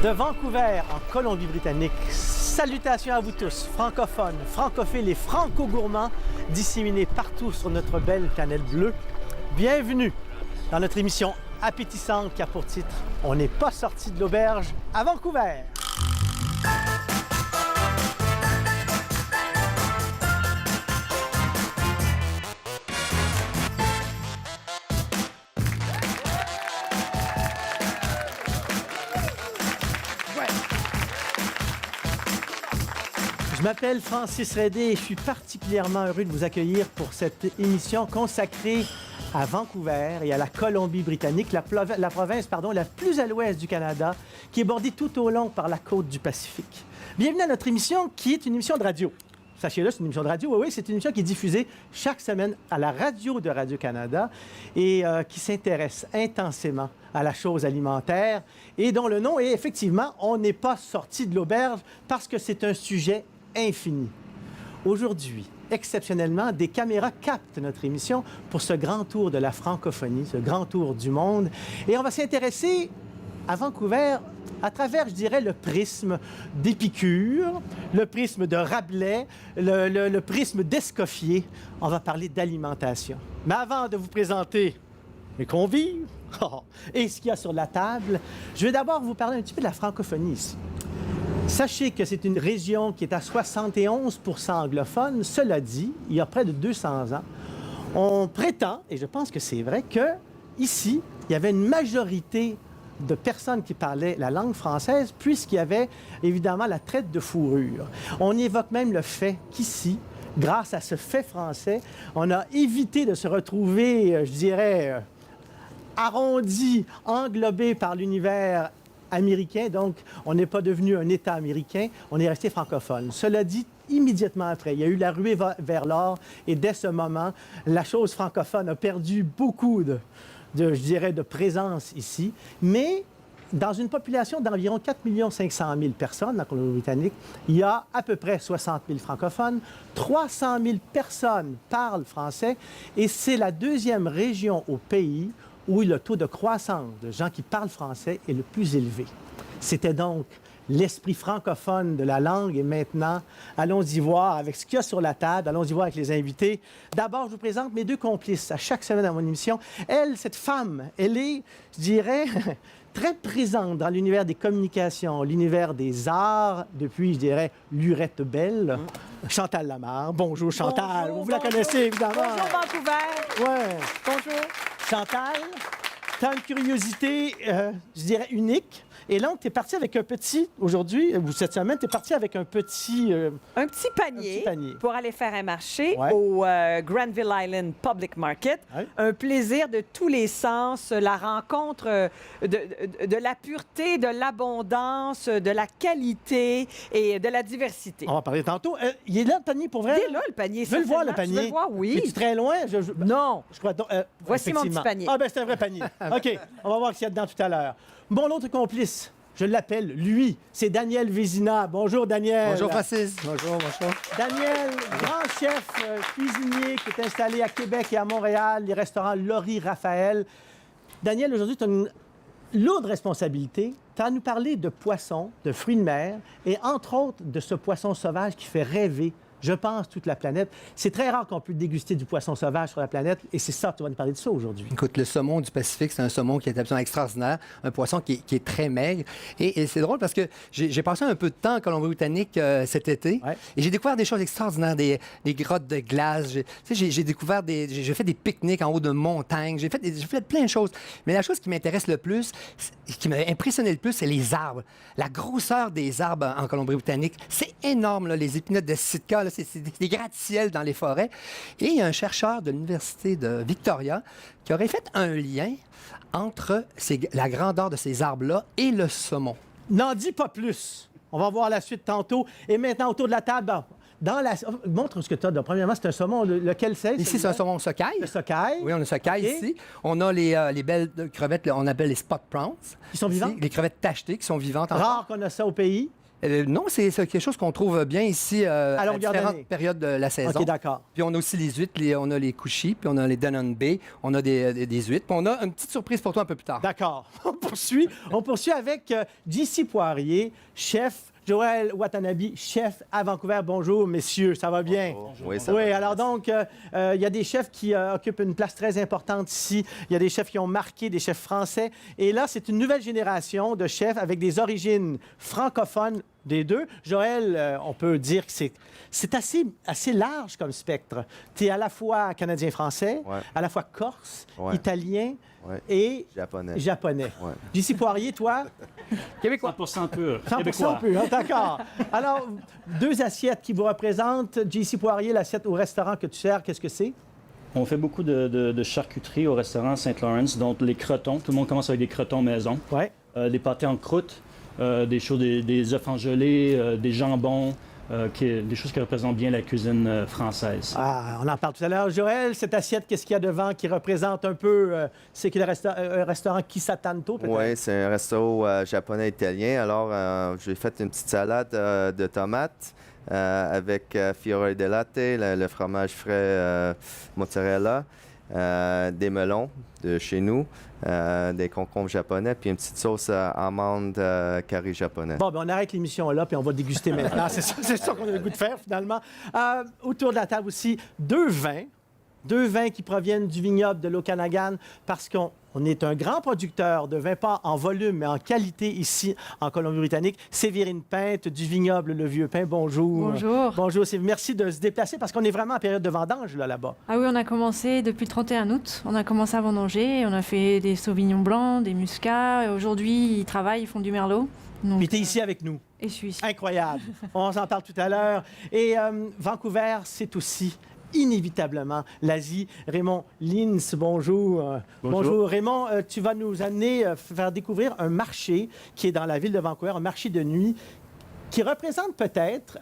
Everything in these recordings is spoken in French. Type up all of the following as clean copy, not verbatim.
De Vancouver, en Colombie-Britannique, salutations à vous tous, francophones, francophiles et franco-gourmands, disséminés partout sur notre belle planète bleue. Bienvenue dans notre émission appétissante qui a pour titre « On n'est pas sorti de l'auberge à Vancouver ». Je m'appelle Francis Redé et je suis particulièrement heureux de vous accueillir pour cette émission consacrée à Vancouver et à la Colombie-Britannique, la province la plus à l'ouest du Canada, qui est bordée tout au long par la côte du Pacifique. Bienvenue à notre émission qui est une émission de radio. Sachez-le, c'est une émission de radio. Oui, c'est une émission qui est diffusée chaque semaine à la radio de Radio-Canada et qui s'intéresse intensément à la chose alimentaire et dont le nom est effectivement « On n'est pas sorti de l'auberge » parce que c'est un sujet infini. Aujourd'hui, exceptionnellement, des caméras captent notre émission pour ce grand tour de la francophonie, ce grand tour du monde. Et on va s'intéresser à Vancouver à travers, je dirais, le prisme d'Épicure, le prisme de Rabelais, le prisme d'Escoffier. On va parler d'alimentation. Mais avant de vous présenter mes convives et ce qu'il y a sur la table, je vais d'abord vous parler un petit peu de la francophonie ici. Sachez que c'est une région qui est à 71 % anglophone. Cela dit, il y a près de 200 ans, on prétend, et je pense que c'est vrai, qu'ici, il y avait une majorité de personnes qui parlaient la langue française, puisqu'il y avait évidemment la traite de fourrure. On évoque même le fait qu'ici, grâce à ce fait français, on a évité de se retrouver, je dirais, arrondi, englobé par l'univers américain, donc on n'est pas devenu un État américain, on est resté francophone. Cela dit, immédiatement après, il y a eu la ruée vers l'or et dès ce moment, la chose francophone a perdu beaucoup je dirais, de présence ici, mais dans une population d'environ 4 500 000 personnes dans la Colombie-Britannique, il y a à peu près 60 000 francophones, 300 000 personnes parlent français et c'est la deuxième région au pays où le taux de croissance de gens qui parlent français est le plus élevé. C'était donc l'esprit francophone de la langue. Et maintenant, allons-y voir avec ce qu'il y a sur la table. Allons-y voir avec les invités. D'abord, je vous présente mes deux complices à chaque semaine à mon émission. Elle, cette femme, elle est, je dirais, très présente dans l'univers des communications, l'univers des arts, depuis, je dirais, Lurette Belle. Chantal Lamarre. Bonjour, Chantal. Bonjour, vous la connaissez, évidemment. Bonjour, Vancouver. Oui. Bonjour. Chantal, tu as une curiosité, je dirais, unique. Et là, tu es parti avec un petit, aujourd'hui, ou cette semaine, tu es parti avec un petit... Un petit panier pour aller faire un marché au Granville Island Public Market. Ouais. Un plaisir de tous les sens, la rencontre de la pureté, de l'abondance, de la qualité et de la diversité. On va parler tantôt. Il est là, le panier, pour vrai? Il est là, le panier. Je veux le voir, le panier. Tu veux le voir, oui. Es-tu très loin? Non. Je crois donc, Voici mon petit panier. Ah, ben c'est un vrai panier. OK, on va voir ce qu'il y a dedans tout à l'heure. Mon autre complice, je l'appelle, lui, c'est Daniel Vézina. Bonjour, Daniel. Bonjour, Francis. Bonjour. Daniel, grand chef cuisinier qui est installé à Québec et à Montréal, les restaurants Laurie Raphaël. Daniel, aujourd'hui, tu as une lourde responsabilité. Tu as à nous parler de poissons, de fruits de mer et, entre autres, de ce poisson sauvage qui fait rêver, je pense, toute la planète. C'est très rare qu'on puisse déguster du poisson sauvage sur la planète et c'est ça, tu vas nous parler de ça aujourd'hui. Écoute, le saumon du Pacifique, c'est un saumon qui est absolument extraordinaire, un poisson qui est très maigre. Et c'est drôle parce que j'ai passé un peu de temps en Colombie-Britannique cet été et j'ai découvert des choses extraordinaires, des grottes de glace. J'ai découvert j'ai fait des pique-niques en haut de montagnes, j'ai fait plein de choses. Mais la chose qui m'intéresse le plus, qui m'a impressionné le plus, c'est les arbres. La grosseur des arbres en Colombie-Britannique, c'est énorme, là, les épinottes de Sitka. C'est des gratte-ciels dans les forêts. Et il y a un chercheur de l'Université de Victoria qui aurait fait un lien entre la grandeur de ces arbres-là et le saumon. N'en dis pas plus. On va voir la suite tantôt. Et maintenant, autour de la table, montre ce que tu as. Premièrement, c'est un saumon. Lequel c'est? Ici, c'est un saumon socaille. Le socaille. Oui, on a le socaille ici. On a les belles crevettes, on appelle les spot prawns. Qui sont vivantes? Ici, les crevettes tachetées qui sont vivantes. Rare qu'on a ça au pays. Non, c'est quelque chose qu'on trouve bien ici à longueur différentes d'année. périodes de la saison. OK, d'accord. Puis on a aussi les huîtres, on a les couchis, puis on a les Danone Bay, on a des huîtres. Puis on a une petite surprise pour toi un peu plus tard. D'accord. On poursuit avec J.C. Poirier, chef. Joël Watanabe, chef à Vancouver. Bonjour, messieurs, ça va bien? Bonjour. Oui, ça va. Alors donc, il y a des chefs qui occupent une place très importante ici. Il y a des chefs qui ont marqué, des chefs français. Et là, c'est une nouvelle génération de chefs avec des origines francophones des deux. Joël, on peut dire que c'est assez large comme spectre. Tu es à la fois canadien-français, Ouais. à la fois corse, Ouais. italien Ouais. et Japonais. Ouais. J.C. Poirier, toi? Québécois. 100% pur. 100% Québécois. pur, hein, d'accord. Alors, deux assiettes qui vous représentent. J.C. Poirier, l'assiette au restaurant que tu sers, qu'est-ce que c'est? On fait beaucoup de charcuterie au restaurant Saint-Lawrence, donc les crotons. Tout le monde commence avec des crotons maison. Ouais. Des pâtés en croûte, des œufs en gelée, des jambons, des choses qui représentent bien la cuisine française. Ah, on en parle tout à l'heure. Joël, cette assiette, qu'est-ce qu'il y a devant qui représente un peu, c'est que le restaurant Kisatanto, peut-être? Oui, c'est un resto japonais-italien. Alors, j'ai fait une petite salade de tomates avec fiore de latte, le fromage frais mozzarella, des melons de chez nous, des concombres japonais, puis une petite sauce amande curry japonais. Bon, ben on arrête l'émission là, puis on va déguster maintenant. C'est ça qu'on a le goût de faire, finalement. Autour de la table aussi, deux vins qui proviennent du vignoble de l'Okanagan, parce qu'on est un grand producteur de vins, pas en volume, mais en qualité ici, en Colombie-Britannique. Séverine Pinte, du vignoble Le Vieux Pin, bonjour. Bonjour. Bonjour, merci de se déplacer, parce qu'on est vraiment en période de vendange, là-bas. Ah oui, on a commencé depuis le 31 août. On a commencé à vendanger. On a fait des sauvignons blancs, des muscats. Et aujourd'hui, ils travaillent, ils font du merlot. Donc, Puis tu es ici avec nous. Et je suis ici. Incroyable. On s'en parle tout à l'heure. Et Vancouver, c'est aussi inévitablement l'Asie. Raymond Lins, bonjour. Bonjour. Raymond, tu vas nous amener faire découvrir un marché qui est dans la ville de Vancouver, un marché de nuit qui représente peut-être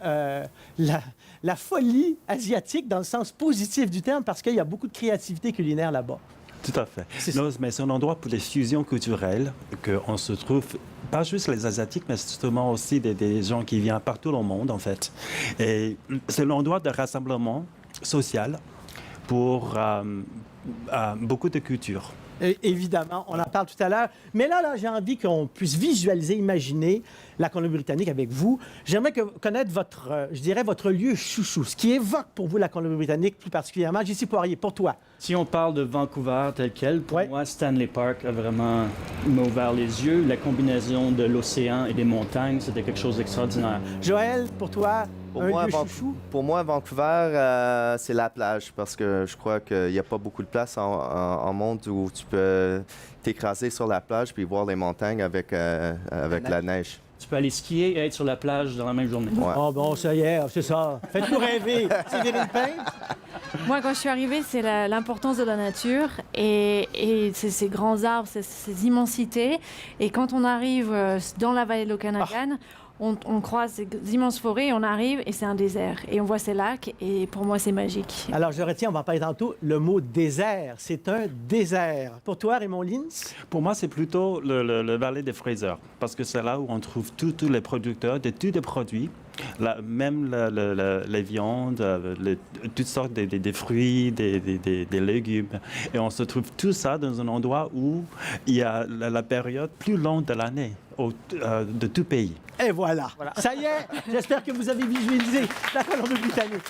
la folie asiatique dans le sens positif du terme, parce qu'il y a beaucoup de créativité culinaire là-bas. Tout à fait. C'est Non, mais c'est un endroit pour les fusions culturelles qu'on se trouve, pas juste les Asiatiques, mais justement aussi des gens qui viennent partout dans le monde, en fait. Et c'est l'endroit de rassemblement social pour beaucoup de cultures. Évidemment, on en parle tout à l'heure. Mais là j'ai envie qu'on puisse visualiser, imaginer la Colombie-Britannique avec vous. J'aimerais connaître votre lieu chouchou, ce qui évoque pour vous la Colombie-Britannique plus particulièrement. J.C. Poirier, pour toi. Si on parle de Vancouver tel quel, pour Ouais. moi, Stanley Park a vraiment ouvert les yeux. La combinaison de l'océan et des montagnes, c'était quelque chose d'extraordinaire. Joël, pour toi, un lieu chouchou? Pour moi, Vancouver, c'est la plage, parce que je crois qu'il n'y a pas beaucoup de place en monde où tu peux t'écraser sur la plage puis voir les montagnes avec la neige. Tu peux aller skier et être sur la plage dans la même journée. Ouais. Oh bon, ça y est, c'est ça. Faites-nous rêver. Séverine Pinte? Moi, quand je suis arrivée, c'est l'importance de la nature et ces grands arbres, ces immensités. Et quand on arrive dans la vallée de l'Okanagan, on croise ces immenses forêts, on arrive et c'est un désert. Et on voit ces lacs et pour moi, c'est magique. Alors, je retiens, on va en parler tantôt, le mot désert. C'est un désert. Pour toi, Raymond Lins? Pour moi, c'est plutôt le vallée des Fraser, parce que c'est là où on trouve tous les producteurs de tous les produits, même les viandes, toutes sortes des fruits, des légumes. Et on se trouve tout ça dans un endroit où il y a la période plus longue de l'année de tout pays. Et voilà. Ça y est, j'espère que vous avez visualisé la Colombie-Britannique.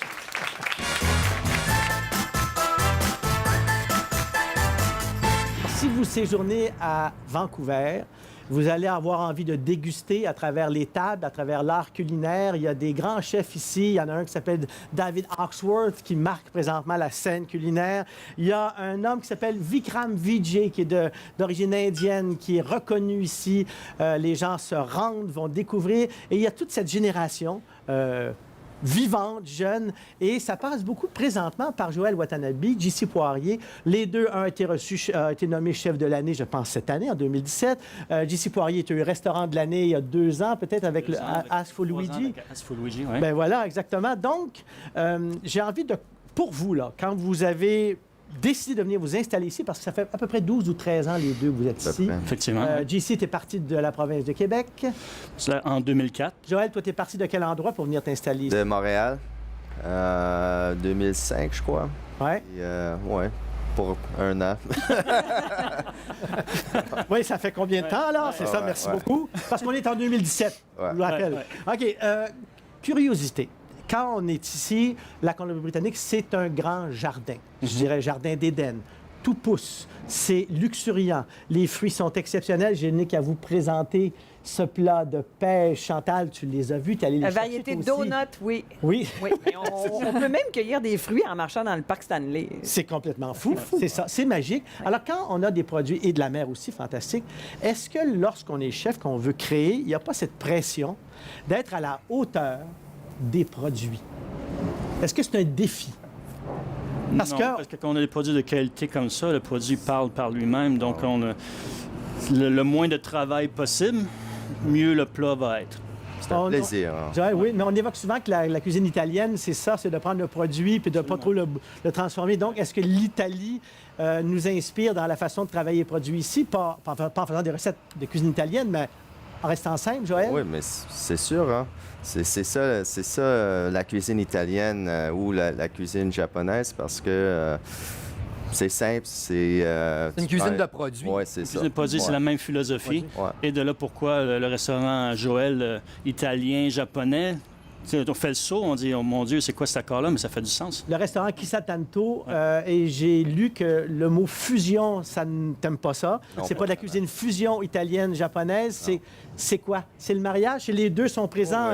Si vous séjournez à Vancouver, vous allez avoir envie de déguster à travers les tables, à travers l'art culinaire. Il y a des grands chefs ici. Il y en a un qui s'appelle David Hawksworth, qui marque présentement la scène culinaire. Il y a un homme qui s'appelle Vikram Vijay, qui est d'origine indienne, qui est reconnu ici. Les gens se rendent, vont découvrir. Et il y a toute cette génération vivante, jeune, et ça passe beaucoup présentement par Joël Watanabe, J.C. Poirier. Les deux, un a été nommé chef de l'année, je pense, cette année, en 2017. J.C. Poirier a eu restaurant de l'année il y a 2 ans, peut-être avec le Ask for Luigi. Luigi, ouais. Ben voilà, exactement. Donc, j'ai envie de, pour vous, là, quand vous avez décidé de venir vous installer ici parce que ça fait à peu près 12 ou 13 ans, les deux, que vous êtes ici. Effectivement. JC, tu es parti de la province de Québec. C'est en 2004. Joël, toi, tu es parti de quel endroit pour venir t'installer ici? De Montréal, 2005, je crois. Ouais. Ouais, pour 1 an. Oui, ça fait combien de temps, alors? C'est ça, merci beaucoup. Parce qu'on est en 2017, je vous rappelle. OK, curiosité. Quand on est ici, la Colombie-Britannique, c'est un grand jardin. Je dirais jardin d'Éden. Tout pousse. C'est luxuriant. Les fruits sont exceptionnels. Je n'ai qu'à vous présenter ce plat de pêche. Chantal, tu les as vus, tu es allé les La chercher, variété toi de aussi. donuts, oui. Oui. Oui, mais on peut même cueillir des fruits en marchant dans le parc Stanley. C'est complètement fou. C'est ça. C'est magique. Alors, quand on a des produits, et de la mer aussi, fantastique, est-ce que lorsqu'on est chef, qu'on veut créer, il n'y a pas cette pression d'être à la hauteur des produits? Est-ce que c'est un défi? Parce Non, que- parce que quand on a des produits de qualité comme ça, le produit parle par lui-même. Donc, on a le moins de travail possible, mieux le plat va être. C'est un plaisir. Hein. Joël, oui, mais on évoque souvent que la cuisine italienne, c'est ça, c'est de prendre le produit puis de ne pas trop le transformer. Donc, est-ce que l'Italie nous inspire dans la façon de travailler les produits ici, pas en faisant des recettes de cuisine italienne, mais en restant simple, Joël? Oui, mais c'est sûr, hein. C'est ça la cuisine italienne ou la cuisine japonaise, parce que c'est simple, c'est... C'est une cuisine de produits. Oui, c'est ça. Le produit, c'est la même philosophie. Ouais. Et de là pourquoi le restaurant Joël italien, japonais, tu sais, on fait le saut, on dit, oh mon Dieu, c'est quoi cet accord-là? Mais ça fait du sens. Le restaurant Kissa Tanto, et j'ai lu que le mot fusion, ça ne t'aime pas ça. Non, C'est pas de la cuisine fusion italienne-japonaise. C'est quoi? C'est le mariage? Les deux sont présents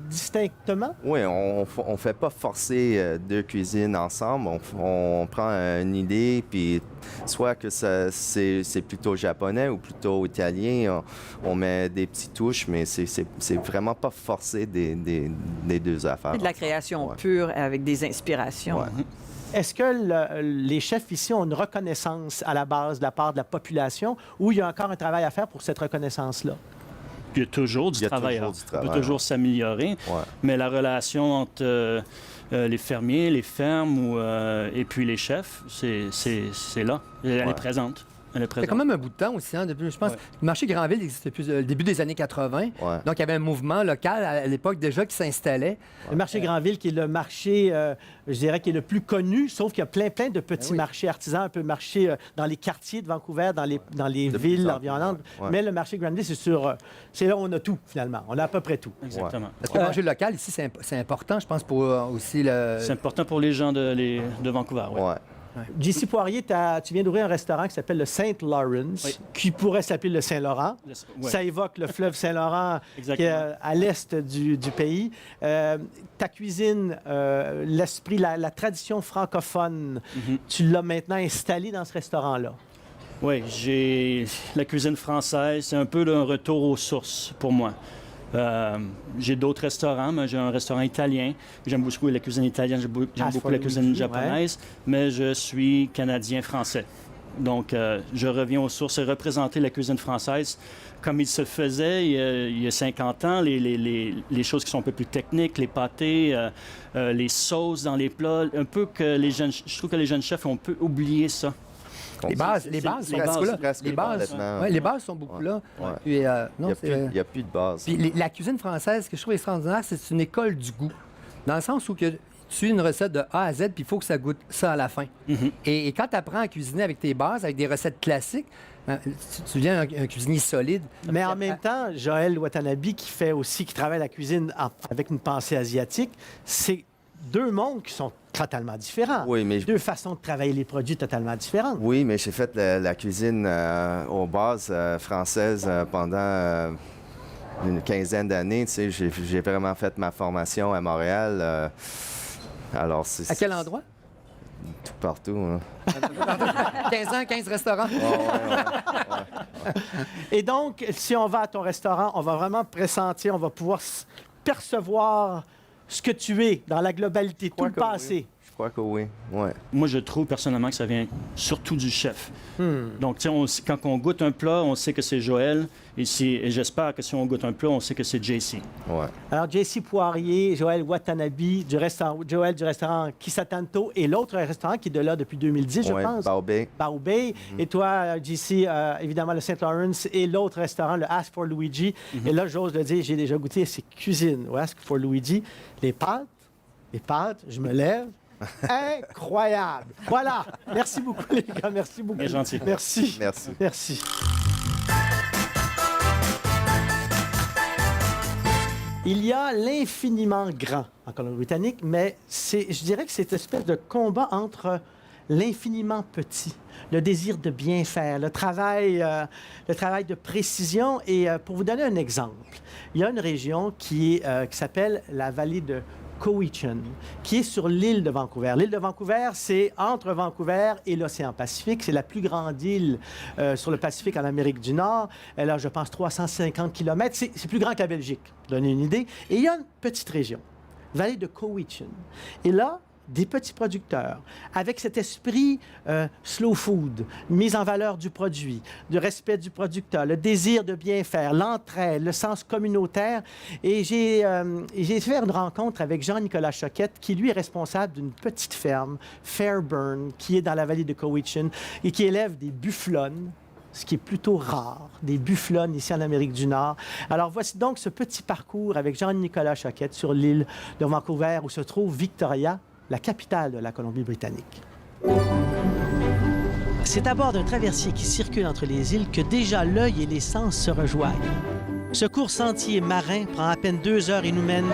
distinctement? Oui, on fait pas forcer deux cuisines ensemble. On prend une idée, puis soit que c'est plutôt japonais ou plutôt italien, on met des petites touches, mais c'est vraiment pas forcé des deux affaires. C'est de la création Ouais. pure avec des inspirations. Ouais. Est-ce que les chefs ici ont une reconnaissance à la base de la part de la population ou il y a encore un travail à faire pour cette reconnaissance-là? Il y a toujours du travail. On peut toujours s'améliorer. Ouais. Mais la relation entre les fermiers, les fermes et puis les chefs, c'est là. Elle est présente. Elle est C'est présente. quand même un bout de temps aussi. Hein, depuis, je pense Ouais. le marché Granville existe depuis le début des années 80. Ouais. Donc, il y avait un mouvement local à l'époque déjà qui s'installait. Le marché Granville, qui est le marché, je dirais, qui est le plus connu, sauf qu'il y a plein de petits marchés artisans, un peu marchés dans les quartiers de Vancouver, dans les De villes plus en environnantes. plus, ouais. Mais le marché Granville, c'est là où on a tout, finalement. On a à peu près tout. Exactement. Parce que le marché local, ici, c'est important, je pense, pour aussi le... C'est important pour les gens de Vancouver. Ouais. Ouais. JC Poirier, tu viens d'ouvrir un restaurant qui s'appelle le St. Lawrence, Oui. qui pourrait s'appeler le Saint-Laurent. Ouais. Ça évoque le fleuve Saint-Laurent qui est Exactement. à l'est du pays. Ta cuisine, l'esprit, la tradition francophone, tu l'as maintenant installée dans ce restaurant-là. Oui, j'ai la cuisine française, c'est un peu un retour aux sources pour moi. J'ai d'autres restaurants, mais j'ai un restaurant italien. J'aime beaucoup la cuisine italienne, j'aime beaucoup la cuisine japonaise, mais je suis canadien-français. Donc, je reviens aux sources et représenter la cuisine française comme il se faisait il y a 50 ans, les choses qui sont un peu plus techniques, les pâtés, les sauces dans les plats, un peu que je trouve que les jeunes chefs ont un peu oublié ça. Les bases les sont bases, beaucoup là. presque Les bases, complètement. ouais, les bases sont beaucoup là. Ouais. Puis, Il non, n'y a plus de base. Puis la cuisine française, ce que je trouve extraordinaire, c'est une école du goût. Dans le sens où tu suis une recette de A à Z, puis il faut que ça goûte ça à la fin. Et quand tu apprends à cuisiner avec tes bases, avec des recettes classiques, tu deviens un cuisinier solide. Mais en même temps, Joël Watanabe, qui travaille la cuisine avec une pensée asiatique, c'est deux mondes qui sont totalement différents. Oui, mais Deux façons de travailler les produits totalement différentes. oui, mais j'ai fait la cuisine aux bases françaises pendant une quinzaine d'années. Tu sais, j'ai vraiment fait ma formation à Montréal. Alors, À quel endroit? Tout partout. Hein. 15 ans, 15 restaurants. Et donc, si on va à ton restaurant, on va vraiment pressentir, on va pouvoir percevoir ce que tu es dans la globalité, tout le passé. Je crois que oui, ouais. Moi, je trouve personnellement que ça vient surtout du chef. Donc, tu sais, quand on goûte un plat, on sait que c'est Joël. Et j'espère que si on goûte un plat, on sait que c'est JC. Ouais. Alors, JC Poirier, Joël Watanabe, Joël du restaurant Kisatanto et l'autre restaurant qui est de là depuis 2010, je pense. Bao Bay. Et toi, JC, évidemment, le St. Lawrence et l'autre restaurant, le Ask for Luigi. Et là, j'ose le dire, j'ai déjà goûté ces cuisines au Ask for Luigi. Les pâtes, je me lève. Incroyable. Voilà. Merci beaucoup, les gars. Merci beaucoup. Bien gentil. Merci. Merci. Merci. Il y a l'infiniment grand en Colombie-Britannique, mais je dirais que c'est cette espèce de combat entre l'infiniment petit, le désir de bien faire, le travail de précision. Et pour vous donner un exemple, il y a une région qui s'appelle la vallée de Cowichan, qui est sur l'île de Vancouver. L'île de Vancouver, c'est entre Vancouver et l'océan Pacifique. C'est la plus grande île sur le Pacifique en Amérique du Nord. Elle a, je pense, 350 km. C'est plus grand que la Belgique, pour donner une idée. Et il y a une petite région, vallée de Cowichan. Et là, des petits producteurs, avec cet esprit slow food, mise en valeur du produit, du respect du producteur, le désir de bien faire, l'entraide, le sens communautaire. Et j'ai fait une rencontre avec Jean-Nicolas Choquette, qui, lui, est responsable d'une petite ferme, Fairburn, qui est dans la vallée de Cowichan et qui élève des bufflonnes, ce qui est plutôt rare, des bufflonnes ici en Amérique du Nord. Alors, voici donc ce petit parcours avec Jean-Nicolas Choquette sur l'île de Vancouver, où se trouve Victoria, la capitale de la Colombie-Britannique. C'est à bord d'un traversier qui circule entre les îles que déjà l'œil et les sens se rejoignent. Ce court sentier marin prend à peine 2 heures et nous mène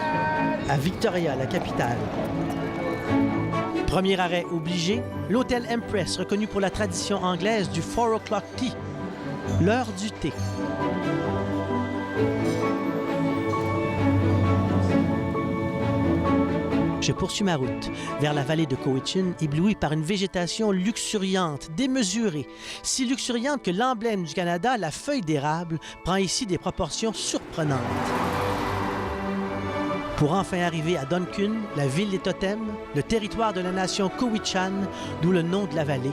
à Victoria, la capitale. Premier arrêt obligé, l'hôtel Empress, reconnu pour la tradition anglaise du 4 o'clock tea, l'heure du thé. Je poursuis ma route vers la vallée de Cowichan, ébloui par une végétation luxuriante, démesurée, si luxuriante que l'emblème du Canada, la feuille d'érable, prend ici des proportions surprenantes. Pour enfin arriver à Duncan, la ville des totems, le territoire de la nation Cowichan, d'où le nom de la vallée.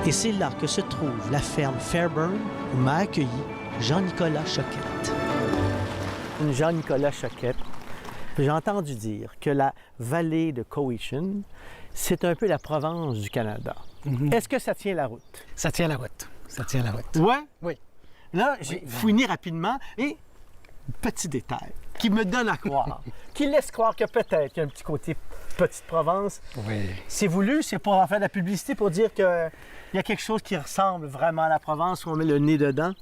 Et c'est là que se trouve la ferme Fairburn, où m'a accueilli Jean-Nicolas Choquette. Jean-Nicolas Choquette, j'ai entendu dire que la vallée de Cowichan, c'est un peu la Provence du Canada. Est-ce que ça tient la route? Ça tient la route. Ça tient la route. Ouais? Oui. Là, j'ai fouiné rapidement et petit détail qui me donne à croire, qui laisse croire que peut-être qu'il y a un petit côté petite Provence. Oui. C'est voulu, c'est pour en faire de la publicité, pour dire qu'il y a quelque chose qui ressemble vraiment à la Provence où on met le nez dedans.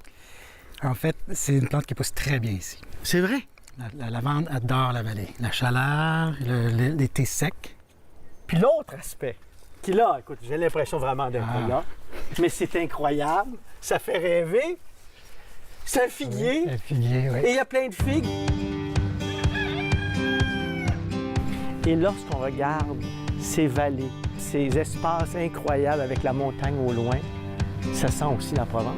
En fait, c'est une plante qui pousse très bien ici. C'est vrai? La lavande adore la vallée. La chaleur, les thés secs. Puis l'autre aspect, qui là, écoute, j'ai l'impression vraiment d'être là, mais c'est incroyable, ça fait rêver. C'est un figuier. Oui, un figuier, oui. Et il y a plein de figues. Et lorsqu'on regarde ces vallées, ces espaces incroyables avec la montagne au loin, ça sent aussi la Provence.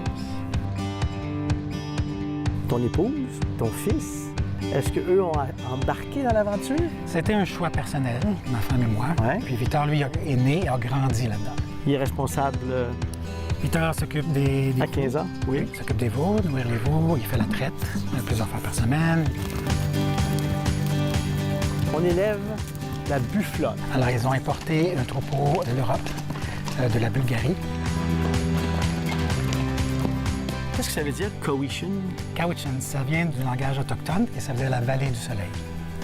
Ton épouse, ton fils, est-ce qu'eux ont embarqué dans l'aventure? C'était un choix personnel, ma femme et moi. Ouais. Puis Victor, lui, est né et a grandi là-dedans. Il est responsable Victor s'occupe des à 15 ans? Oui. Il s'occupe des veaux, nourrir les veaux, il fait la traite plusieurs fois par semaine. On élève la bufflonne. Alors, ils ont importé un troupeau de l'Europe, de la Bulgarie. Qu'est-ce que ça veut dire, Cowichan? Cowichan, ça vient du langage autochtone et ça veut dire la vallée du soleil.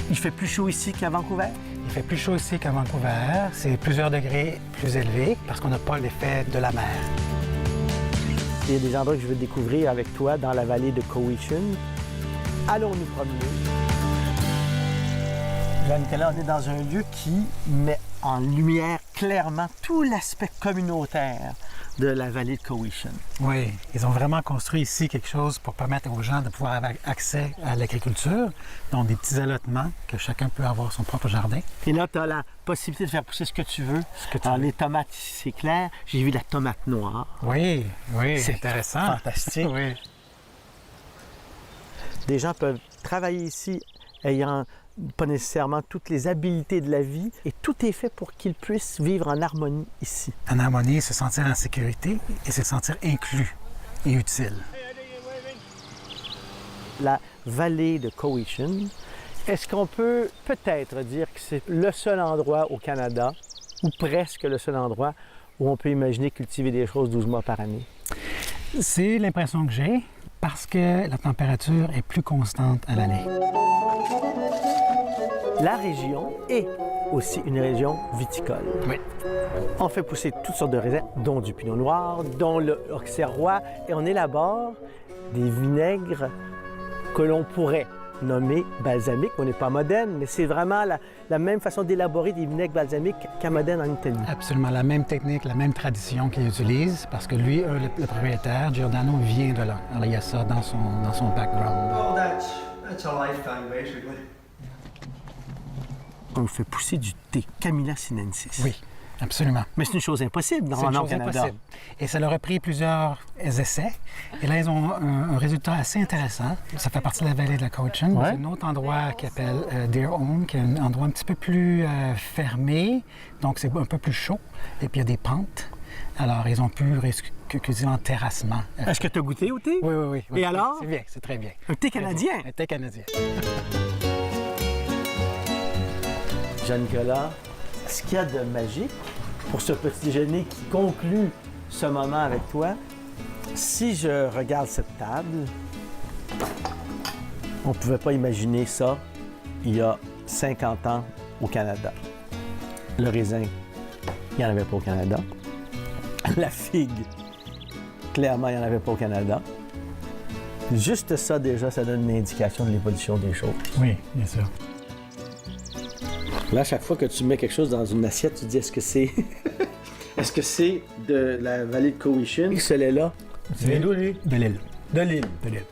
Il fait plus chaud ici qu'à Vancouver? Il fait plus chaud ici qu'à Vancouver. C'est plusieurs degrés plus élevé parce qu'on n'a pas l'effet de la mer. Il y a des endroits que je veux découvrir avec toi dans la vallée de Cowichan. Allons nous promener. Jean-Nicolas, on est dans un lieu qui met en lumière clairement tout l'aspect communautaire de la vallée de Cowichan. Oui, ils ont vraiment construit ici quelque chose pour permettre aux gens de pouvoir avoir accès à l'agriculture, donc des petits allotements que chacun peut avoir son propre jardin. Et là, tu as la possibilité de faire pousser ce que tu veux. Alors, les tomates, c'est clair. J'ai vu la tomate noire. Oui, C'est intéressant. Fantastique. Oui. Des gens peuvent travailler ici ayant pas nécessairement toutes les habiletés de la vie, et tout est fait pour qu'ils puissent vivre en harmonie ici. En harmonie, se sentir en sécurité et se sentir inclus et utile. La vallée de Cowichan, est-ce qu'on peut peut-être dire que c'est le seul endroit au Canada, ou presque le seul endroit, où on peut imaginer cultiver des choses 12 mois par année? C'est l'impression que j'ai parce que la température est plus constante à l'année. La région est aussi une région viticole. Oui. On fait pousser toutes sortes de raisins, dont du pinot noir, dont le auxerrois, et on élabore des vinaigres que l'on pourrait nommer balsamiques. On n'est pas moderne, mais c'est vraiment la même façon d'élaborer des vinaigres balsamiques qu'à Modène en Italie. Absolument la même technique, la même tradition qu'il utilise parce que lui, le propriétaire, Giordano, vient de là. Alors il y a ça dans son background. Oh, that's a lifetime, basically. On fait pousser du thé, Camellia sinensis. Oui, absolument. Mais c'est une chose impossible C'est une au chose Canada. impossible. Et ça leur a pris plusieurs essais. Et là, ils ont un résultat assez intéressant. Ça fait partie de la vallée de la Cowichan. Ouais. C'est un autre endroit qui s'appelle Deer Home, qui est un endroit un petit peu plus fermé. Donc, c'est un peu plus chaud. Et puis, il y a des pentes. Alors, ils ont pu cultiver en terrassement. Est-ce que tu as goûté au thé? Oui. Et alors? C'est bien, c'est très bien. Un thé canadien? Un thé canadien. Jean-Nicolas, ce qu'il y a de magique pour ce petit déjeuner qui conclut ce moment avec toi, si je regarde cette table, on ne pouvait pas imaginer ça il y a 50 ans au Canada. Le raisin, il n'y en avait pas au Canada. La figue, clairement, il n'y en avait pas au Canada. Juste ça, déjà, ça donne une indication de l'évolution des choses. Oui, bien sûr. Là, chaque fois que tu mets quelque chose dans une assiette, tu te dis est-ce que c'est est-ce que c'est de la vallée de Cowichan? Ce lait-là, c'est d'où lui? De l'île. De l'île. De l'île.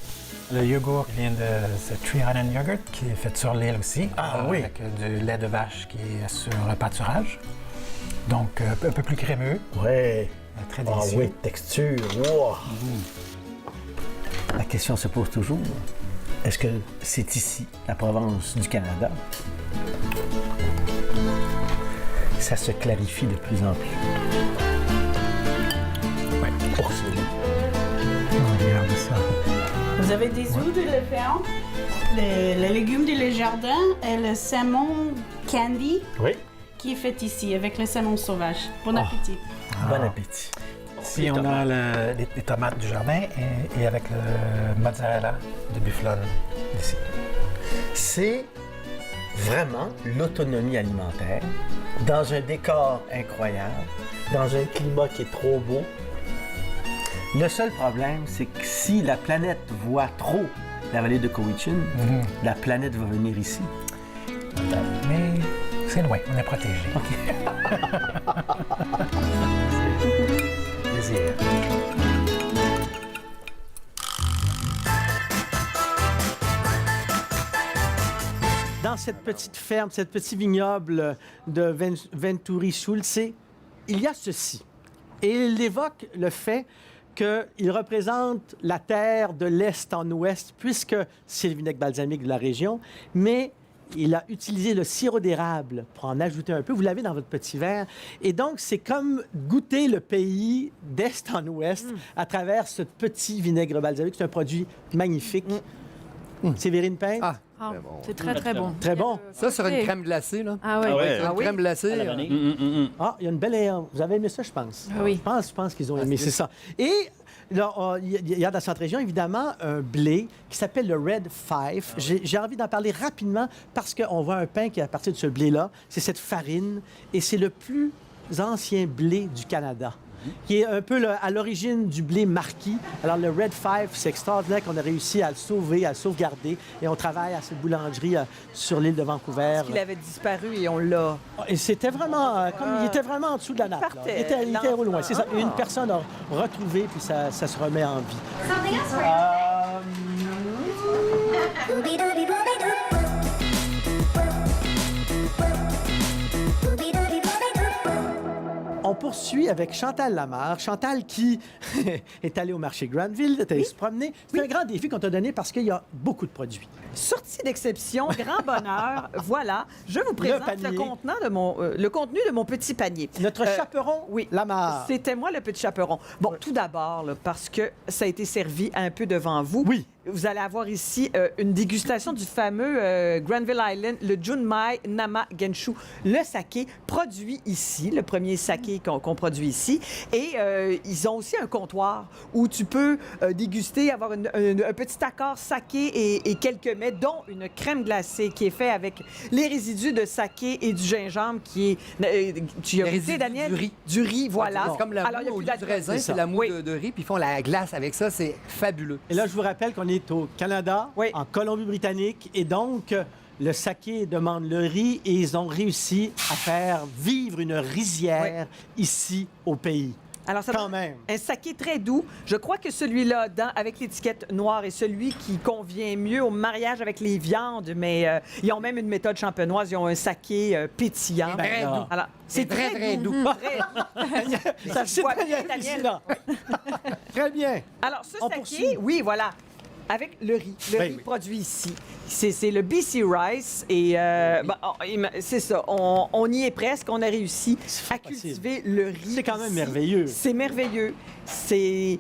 Le yogourt vient de ce Tree Island Yogurt qui est fait sur l'île aussi. Ah oui. Avec du lait de vache qui est sur pâturage. Donc un peu plus crémeux. Ouais. Très Ah délicieux. oui, texture. Wow. La question se pose toujours. Est-ce que c'est ici, la Provence du Canada? Ça se clarifie de plus en plus. Oui, pour ça. Regarde ça. Vous avez des œufs de le faire, les légumes du jardin et le saumon candy Oui. qui est fait ici avec le saumon sauvage. Bon appétit. Bon appétit. Ici, on a les tomates du jardin et avec le mozzarella de bufflone d'ici. C'est vraiment l'autonomie alimentaire dans un décor incroyable, dans un climat qui est trop beau. Le seul problème, c'est que si la planète voit trop la vallée de Cowichan, la planète va venir ici. Mais c'est loin, on est protégé. Plaisir. Dans cette petite ferme, cette petit vignoble de Venturi Sulce, il y a ceci. Et il évoque le fait qu'il représente la terre de l'Est en Ouest, puisque c'est le vinaigre balsamique de la région, mais il a utilisé le sirop d'érable pour en ajouter un peu. Vous l'avez dans votre petit verre. Et donc, c'est comme goûter le pays d'Est en Ouest à travers ce petit vinaigre balsamique. C'est un produit magnifique. Séverine Payne? Ah, Ah, Très bon. c'est très, très bon. Très bon. ça sur une crème glacée, là. Ah ouais. Ah ouais. Sur une crème glacée. À la vanille. Ah, il y a une belle... Vous avez aimé ça, je pense? Ah oui. Je pense qu'ils ont aimé, c'est ça. Et là, il y a dans cette région, évidemment, un blé qui s'appelle le Red Fife. J'ai envie d'en parler rapidement parce qu'on voit un pain qui est à partir de ce blé-là. C'est cette farine et c'est le plus ancien blé du Canada, qui est un peu à l'origine du blé marquis. Alors, le Red Fife, c'est extraordinaire qu'on a réussi à le sauver, à le sauvegarder. Et on travaille à cette boulangerie sur l'île de Vancouver. Parce qu'il avait disparu et on l'a. Et c'était vraiment, il était vraiment en dessous de la nappe. là. partait. Il était au loin, c'est ça. Une personne a retrouvé, puis ça se remet en vie. On On poursuit avec Chantal Lamarre. Chantal qui est allée au marché Granville, est allée se promener. C'est un grand défi qu'on t'a donné parce qu'il y a beaucoup de produits. Sortie d'exception, grand bonheur. Voilà, je vous présente panier. le contenu de mon petit panier. Notre chaperon, oui, Lamarre. C'était moi le petit chaperon. Bon, tout d'abord, là, parce que ça a été servi un peu devant vous. Oui. Vous allez avoir ici une dégustation du fameux Granville Island, le Junmai Nama Genshu, le saké produit ici, le premier saké qu'on produit ici. Et ils ont aussi un comptoir où tu peux déguster, avoir un petit accord saké et quelques mets, dont une crème glacée qui est faite avec les résidus de saké et du gingembre qui est... tu as goûté, Daniel? Du riz. Du riz, voilà. C'est comme la Alors, il y a mou plus du d'alcool. raisin, c'est la mou de riz, puis ils font la glace avec ça, c'est fabuleux. Et là, je vous rappelle qu'on est au Canada, en Colombie-Britannique, et donc le saké demande le riz et ils ont réussi à faire vivre une rizière ici au pays. Alors, ça Quand même. Un saké très doux. Je crois que celui-là, avec l'étiquette noire, est celui qui convient mieux au mariage avec les viandes, mais ils ont même une méthode champenoise. Ils ont un saké pétillant. Très doux. Alors, c'est très doux. Ça Je vois très bien bien, ici, Daniel. là. Très bien. Alors, ce On saké, poursuit. oui, voilà. Avec le riz. Le Ben riz oui. produit ici. C'est le BC Rice. Et c'est ça. On y est presque. On a réussi à cultiver le riz. C'est quand même ici. merveilleux. C'est merveilleux. Et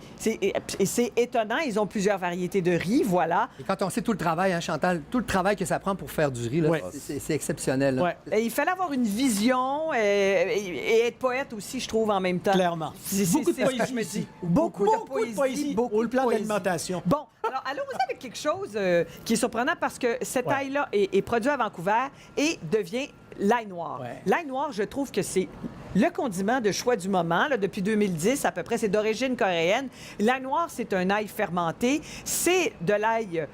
c'est étonnant. Ils ont plusieurs variétés de riz. Voilà. Et quand on sait tout le travail, hein, Chantal, tout le travail que ça prend pour faire du riz, là, Ouais. c'est exceptionnel. là. Ouais. Et il fallait avoir une vision et être poète aussi, je trouve, en même temps. Clairement. Beaucoup de poésie je me ici. dis. Beaucoup de poésie beaucoup au de plan de poésie. l'alimentation. Bon, alors allons-y avec quelque chose qui est surprenant parce que cette ail-là est produit à Vancouver et devient l'ail noir. Ouais. L'ail noir, je trouve que c'est le condiment de choix du moment. Là, depuis 2010, à peu près, c'est d'origine coréenne. L'ail noir, c'est un ail fermenté. C'est de l'ail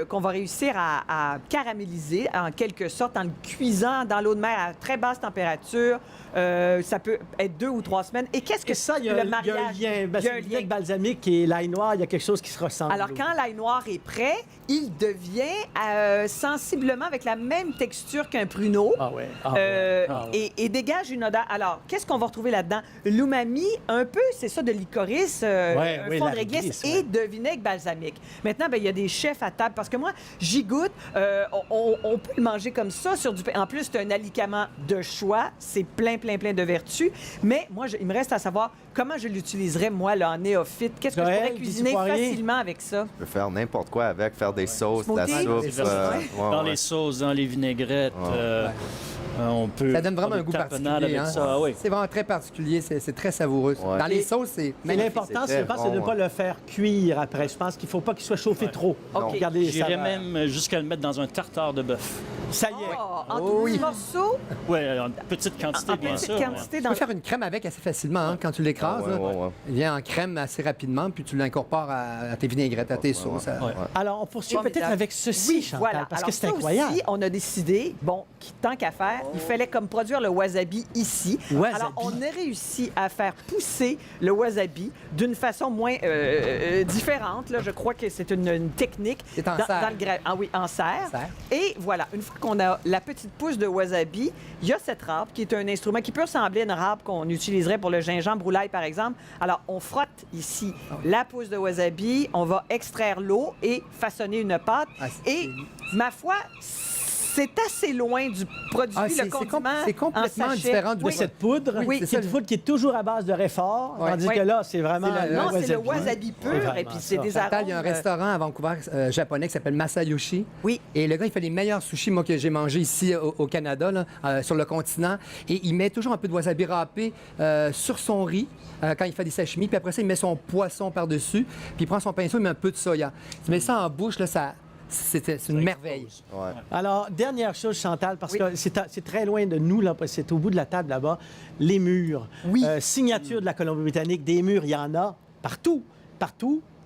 qu'on va réussir à caraméliser, en quelque sorte, en le cuisant dans l'eau de mer à très basse température. Ça peut être 2 ou 3 semaines. Et qu'est-ce que Et ça, il y a le mariage? un lien. Ben, Il y a c'est un le lien. lien balsamique et l'ail noir, il y a quelque chose qui se ressemble. Alors, quand l'ail noir est prêt, il devient sensiblement avec la même texture qu'un pruneau. Ah ouais. Et dégage une odeur. Alors, qu'est-ce qu'on va retrouver là-dedans? L'umami, un peu, c'est ça, de licorice, un oui, fond la de réglisse réglisse, et de vinaigre balsamique. Maintenant, ben, il y a des chefs à table, parce que moi, j'y goûte. On peut le manger comme ça sur du pain. En plus, c'est un alicament de choix. C'est plein de vertus. Mais moi, il me reste à savoir comment je l'utiliserais, moi, là, en néophyte. Qu'est-ce que je Joël, pourrais cuisiner Guy Poirier? facilement avec ça? Tu peux faire n'importe quoi avec, faire des sauces, de la Smoothie? soupe. Dans les sauces, dans les vinaigrettes, on peut... Ça donne vraiment faire un goût des tapenades particulier. avec hein. ça, oui. C'est vraiment très particulier, c'est très savoureux. Ouais. Dans les Et- sauces, c'est Mais magnifique. l'important, C'est je très pense, c'est de ne bon, pas le faire cuire après. Je pense qu'il ne faut pas qu'il soit chauffé trop. OK. Regardez les J'irais saveurs. même jusqu'à le mettre dans un tartare de bœuf. Ça y est. En Oh oui. petits morceaux, Oui, en petite quantité, en bien petite sûr. quantité. Tu Dans peux faire une crème avec assez facilement hein, quand tu l'écrases. Ouais, là. ouais, ouais. Il vient en crème assez rapidement, puis tu l'incorpores à tes vinaigrettes, à tes sauces. Ouais. Alors, on poursuit Formidable. peut-être avec ceci, Oui, Chantal, voilà. parce Alors, que c'est ça incroyable. Aussi, on a décidé, tant qu'à faire, il fallait comme produire le wasabi ici. Wasabi. Alors, on a réussi à faire pousser le wasabi d'une façon moins différente. Là. Je crois que c'est une technique. C'est en serre. Ah oui, en serre. Serre. Et voilà, une fois qu'on a la petite pousse de wasabi, il y a cette râpe qui est un instrument qui peut ressembler à une râpe qu'on utiliserait pour le gingembre ou l'ail, par exemple. Alors, on frotte ici la pousse de wasabi, on va extraire l'eau et façonner une pâte. Ah, c'est Et, ma foi, c'est assez loin du produit, Ah, le condiment c'est en complètement sachet. différent du De cette poudre, Oui, c'est c'est une ça. poudre qui est toujours à base de réfort, Ouais. tandis Oui. que là, c'est vraiment C'est le Non, wasabi. c'est le wasabi pur, C'est et vraiment puis c'est ça. des Chantal, arômes. il y a un restaurant à Vancouver japonais qui s'appelle Masayoshi. Oui. Et le gars, il fait les meilleurs sushis, moi, que j'ai mangé ici au Canada, là, sur le continent. Et il met toujours un peu de wasabi râpé sur son riz quand il fait des sashimi. Puis après ça, il met son poisson par-dessus. Puis il prend son pinceau, il met un peu de soya. Tu mets ça en bouche, là, c'est une merveille. Ouais. Alors, dernière chose, Chantal, parce Oui. que c'est très loin de nous, là, c'est au bout de la table là-bas, les murs. Oui. Signature de la Colombie-Britannique, des murs, il y en a partout,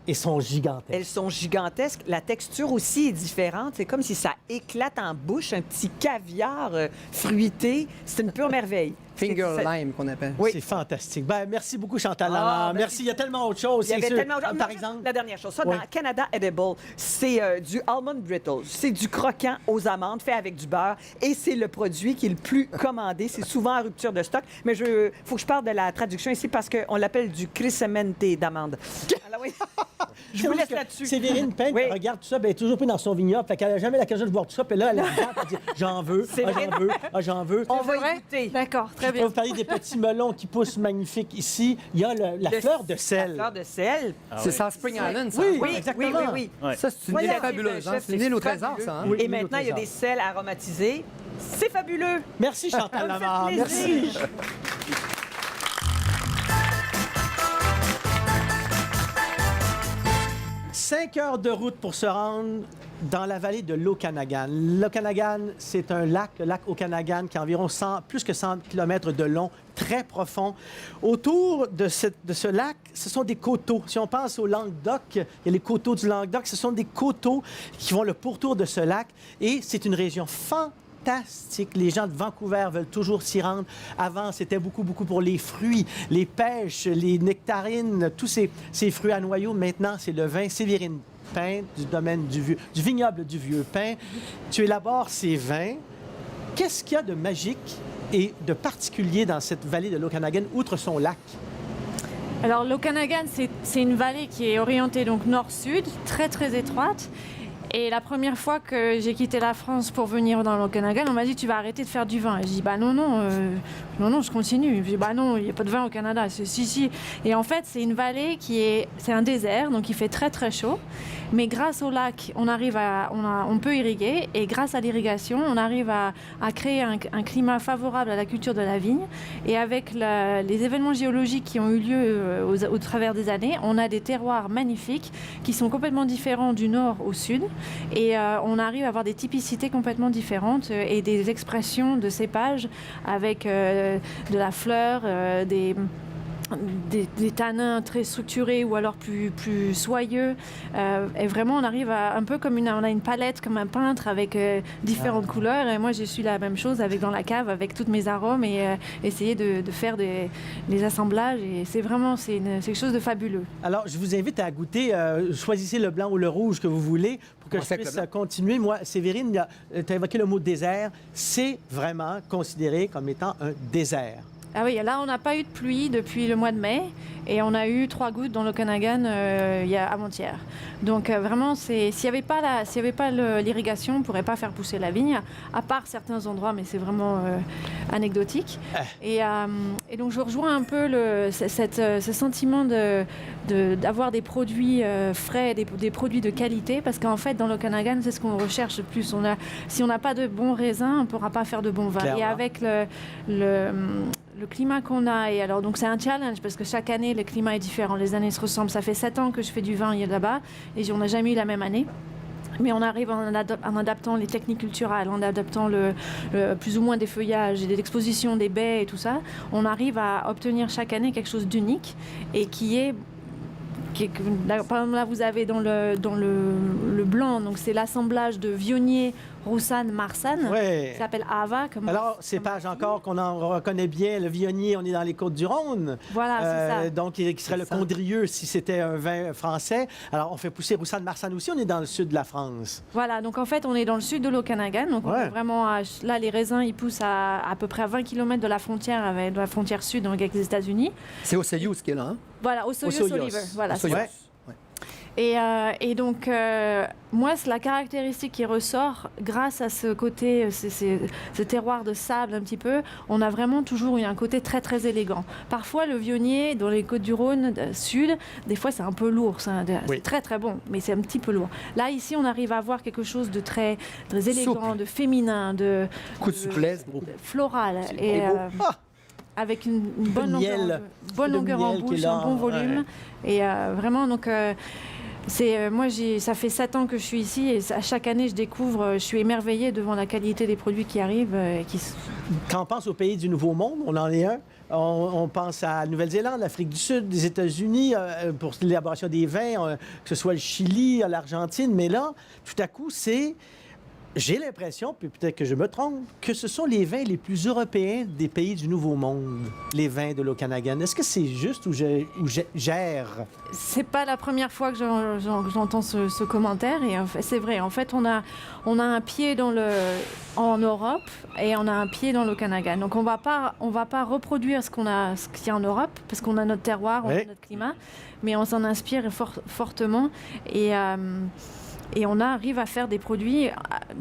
et sont gigantesques. Elles sont gigantesques. La texture aussi est différente. C'est comme si ça éclate en bouche, un petit caviar fruité. C'est une pure merveille. Finger C'est- lime qu'on appelle. Oui. C'est fantastique. Ben, merci beaucoup, Chantal Ah, Lamar. ben, Merci. Il y a tellement autre chose. Il y avait c'est sûr. tellement... Par Non, exemple. la dernière chose, ça, Oui. dans Canada Edible, c'est du almond brittle. C'est du croquant aux amandes fait avec du beurre et c'est le produit qui est le plus commandé. C'est souvent en rupture de stock, mais il faut que je parle de la traduction ici parce qu'on l'appelle du crisemente d'amande. Alors oui, je vous laisse là-dessus. Séverine Payne, Oui. elle regarde tout ça, ben, elle est toujours pris dans son vignoble. Fait qu'elle n'a jamais l'occasion de boire tout ça. Puis là, elle regarde, elle dit j'en veux, C'est vrai. j'en veux, j'en veux. On va vrai? y goûter. D'accord, très Je peux bien. vous parler des petits melons qui poussent magnifiques ici. Il y a la fleur de sel. La fleur de sel. C'est ça, Spring Island, ça. Oui, Oui, exactement. oui, oui, oui. Ouais. Ça, c'est une Voilà, île fabuleuse. chef, Hein? C'est une c'est île au fabuleux. trésor, ça. Hein? Oui. Et maintenant, il y a des sels aromatisés. C'est fabuleux. Merci, Chantal Ça me fait Lamar. plaisir. Merci. 5 heures de route pour se rendre dans la vallée de l'Okanagan. L'Okanagan, c'est un lac, le lac Okanagan, qui a environ plus que 100 km de long, très profond. Autour de ce lac, ce sont des coteaux. Si on pense au Languedoc, il y a les coteaux du Languedoc. Ce sont des coteaux qui font le pourtour de ce lac. Et c'est une région fantastique. Les gens de Vancouver veulent toujours s'y rendre. Avant, c'était beaucoup pour les fruits, les pêches, les nectarines, tous ces fruits à noyaux. Maintenant, c'est le vin. Séverine Payne, du domaine du vignoble du Vieux Pin. Tu élabores ces vins. Qu'est-ce qu'il y a de magique et de particulier dans cette vallée de l'Okanagan, outre son lac? Alors, l'Okanagan, c'est une vallée qui est orientée donc nord-sud, très étroite. Et la première fois que j'ai quitté la France pour venir dans l'Okanagan, on m'a dit tu vas arrêter de faire du vin. Et je dis bah non, je continue. Je dis bah non, il n'y a pas de vin au Canada. Si. Et en fait, c'est une vallée c'est un désert, donc il fait très chaud. Mais grâce au lac, on peut irriguer. Et grâce à l'irrigation, on arrive à créer un climat favorable à la culture de la vigne. Et avec les événements géologiques qui ont eu lieu au travers des années, on a des terroirs magnifiques qui sont complètement différents du nord au sud. Et on arrive à avoir des typicités complètement différentes et des expressions de cépages avec de la fleur, des tanins très structurés ou alors plus soyeux. Et vraiment, on arrive à un peu comme on a une palette comme un peintre avec différentes couleurs. Et moi, je suis la même chose dans la cave avec tous mes arômes et essayer de faire des assemblages. Et c'est quelque chose de fabuleux. Alors, je vous invite à goûter. Choisissez le blanc ou le rouge que vous voulez pour que je puisse continuer. Moi, Séverine, tu as évoqué le mot désert. C'est vraiment considéré comme étant un désert. Ah oui, là, on n'a pas eu de pluie depuis le mois de mai et on a eu 3 gouttes dans l'Okanagan avant-hier. Donc vraiment, s'il n'y avait pas l'irrigation, on ne pourrait pas faire pousser la vigne, à part certains endroits, mais c'est vraiment anecdotique. Et donc, je rejoins un peu ce sentiment d'avoir des produits frais, des produits de qualité, parce qu'en fait, dans l'Okanagan, c'est ce qu'on recherche le plus. Si on n'a pas de bons raisins, on ne pourra pas faire de bons vins. Clairement. Et avec le climat qu'on a, et alors donc c'est un challenge parce que chaque année le climat est différent, les années se ressemblent. Ça fait 7 ans que je fais du vin là-bas et on n'a jamais eu la même année. Mais on arrive en adaptant les techniques culturelles, en adaptant plus ou moins des feuillages et des expositions des baies et tout ça, on arrive à obtenir chaque année quelque chose d'unique et par exemple, là, vous avez dans le blanc, donc c'est l'assemblage de Viognier, Roussanne, Marsanne. Ouais. Ça s'appelle Ava. Alors, cépage encore qu'on en reconnaît bien, le Viognier, on est dans les Côtes-du-Rhône. Voilà, c'est ça. Donc, qui serait le Condrieu si c'était un vin français. Alors, on fait pousser Roussanne, Marsanne aussi, on est dans le sud de la France. Voilà, donc en fait, on est dans le sud de l'Okanagan. Donc, on est vraiment là, les raisins, ils poussent à peu près à 20 km de la frontière, de la frontière sud, donc avec les États-Unis. C'est au Soyuz qui est là, hein? Voilà, au Soyuz Oliver. Voilà, c'est ça. Ouais. Et donc, moi, c'est la caractéristique qui ressort grâce à ce côté, ce terroir de sable un petit peu. On a vraiment toujours eu un côté très élégant. Parfois, le Viognier, dans les Côtes-du-Rhône sud, des fois, c'est un peu lourd. C'est très bon, mais c'est un petit peu lourd. Là, ici, on arrive à avoir quelque chose de très élégant, souple, de féminin, de souplesse, floral. Avec une bonne longueur en bouche, un bon volume. Ouais. Et vraiment, donc, ça fait 7 ans que je suis ici et à chaque année, je découvre, je suis émerveillée devant la qualité des produits qui arrivent. Quand on pense au pays du Nouveau Monde, on en est un. On pense à la Nouvelle-Zélande, l'Afrique du Sud, les États-Unis pour l'élaboration des vins, que ce soit le Chili, l'Argentine. Mais là, tout à coup, c'est j'ai l'impression, puis peut-être que je me trompe, que ce sont les vins les plus européens des pays du Nouveau Monde, les vins de l'Okanagan. Est-ce que c'est juste ou gère? C'est pas la première fois que j'entends ce commentaire et en fait, c'est vrai. En fait, on a un pied en Europe et on a un pied dans l'Okanagan. Donc on va pas reproduire ce qu'il y a en Europe parce qu'on a notre terroir, on a notre climat, mais on s'en inspire fortement et on arrive à faire des produits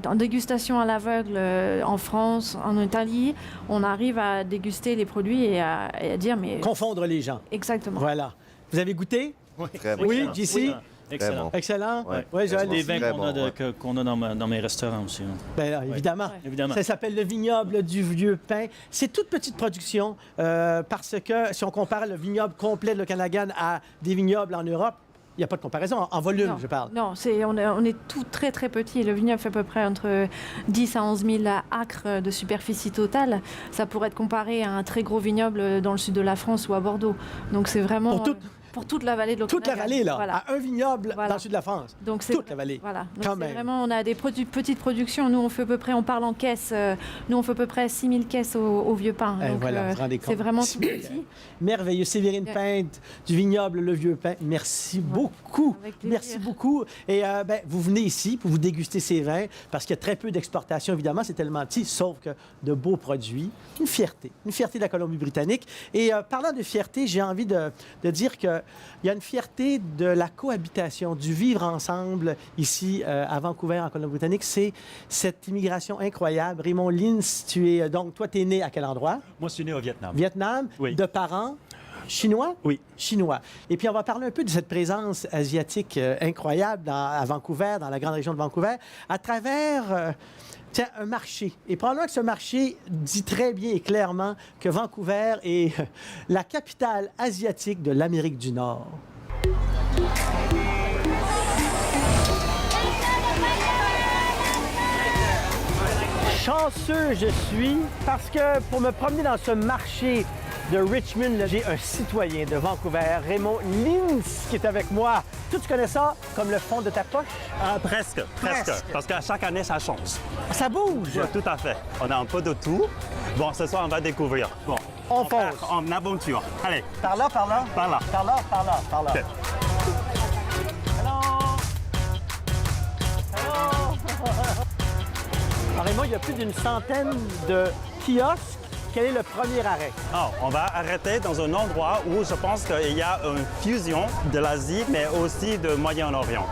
en dégustation à l'aveugle en France, en Italie. On arrive à déguster les produits et à dire mais... Confondre les gens. Exactement. Voilà. Vous avez goûté? Très bon. Oui, JC? Oui, excellent. Bon. Excellent? Ouais. Oui, Joël? Des vins Très qu'on a dans mes restaurants aussi. Hein. Ben là, évidemment. Ouais. Évidemment. Ça s'appelle le vignoble du Vieux Pin. C'est toute petite production parce que si on compare le vignoble complet de l'Okanagan à des vignobles en Europe, il n'y a pas de comparaison. En volume, Non, je parle. Non, on est tout très, très petit. Le vignoble fait à peu près entre 10 à 11 000 acres de superficie totale. Ça pourrait être comparé à un très gros vignoble dans le sud de la France ou à Bordeaux. Donc, c'est vraiment... Pour toute la vallée de l'Okanagan. Toute la vallée, là. Voilà. À un vignoble Voilà. dans le sud de la France. Donc c'est toute la vallée. Voilà. Donc Quand c'est même. vraiment, on a des petites productions. Nous, on fait à peu près, on parle en caisses. Nous, on fait à peu près 6 000 caisses au Vieux Pin. Eh, Donc, voilà, vous vous rendez compte. c'est vraiment tout petit. Merveilleux. Sévérine Pinte du vignoble Le Vieux Pin. Merci beaucoup. Avec plaisir. Merci beaucoup. Et vous venez ici pour vous déguster ces vins parce qu'il y a très peu d'exportation, évidemment. C'est tellement petit, sauf que de beaux produits. Une fierté de la Colombie-Britannique. Et parlant de fierté, j'ai envie de dire qu'il y a une fierté de la cohabitation, du vivre ensemble ici à Vancouver, en Colombie-Britannique. C'est cette immigration incroyable. Raymond Lins, toi, tu es né à quel endroit? Moi, je suis né au Vietnam. Vietnam, Oui. de parents chinois? Oui. Chinois. Et puis, on va parler un peu de cette présence asiatique incroyable à Vancouver, dans la grande région de Vancouver, à travers... un marché. Et probablement que ce marché dit très bien et clairement que Vancouver est la capitale asiatique de l'Amérique du Nord. Chanceux je suis parce que pour me promener dans ce marché de Richmond, là, j'ai un citoyen de Vancouver, Raymond Lins, qui est avec moi. Toi, tu connais ça comme le fond de ta poche? Presque. Parce qu'à chaque année, ça change. Ça bouge! Ouais, tout à fait. On a un peu de tout. Bon, ce soir, on va découvrir. Bon, on fonce. En aventure. Allez. Par là, par là? Par là. Par là, par là, par là. Okay. Alors, Raymond, il y a plus d'une centaine de kiosques. Quel est le premier arrêt? Oh, on va arrêter dans un endroit où je pense qu'il y a une fusion de l'Asie, mais aussi de Moyen-Orient.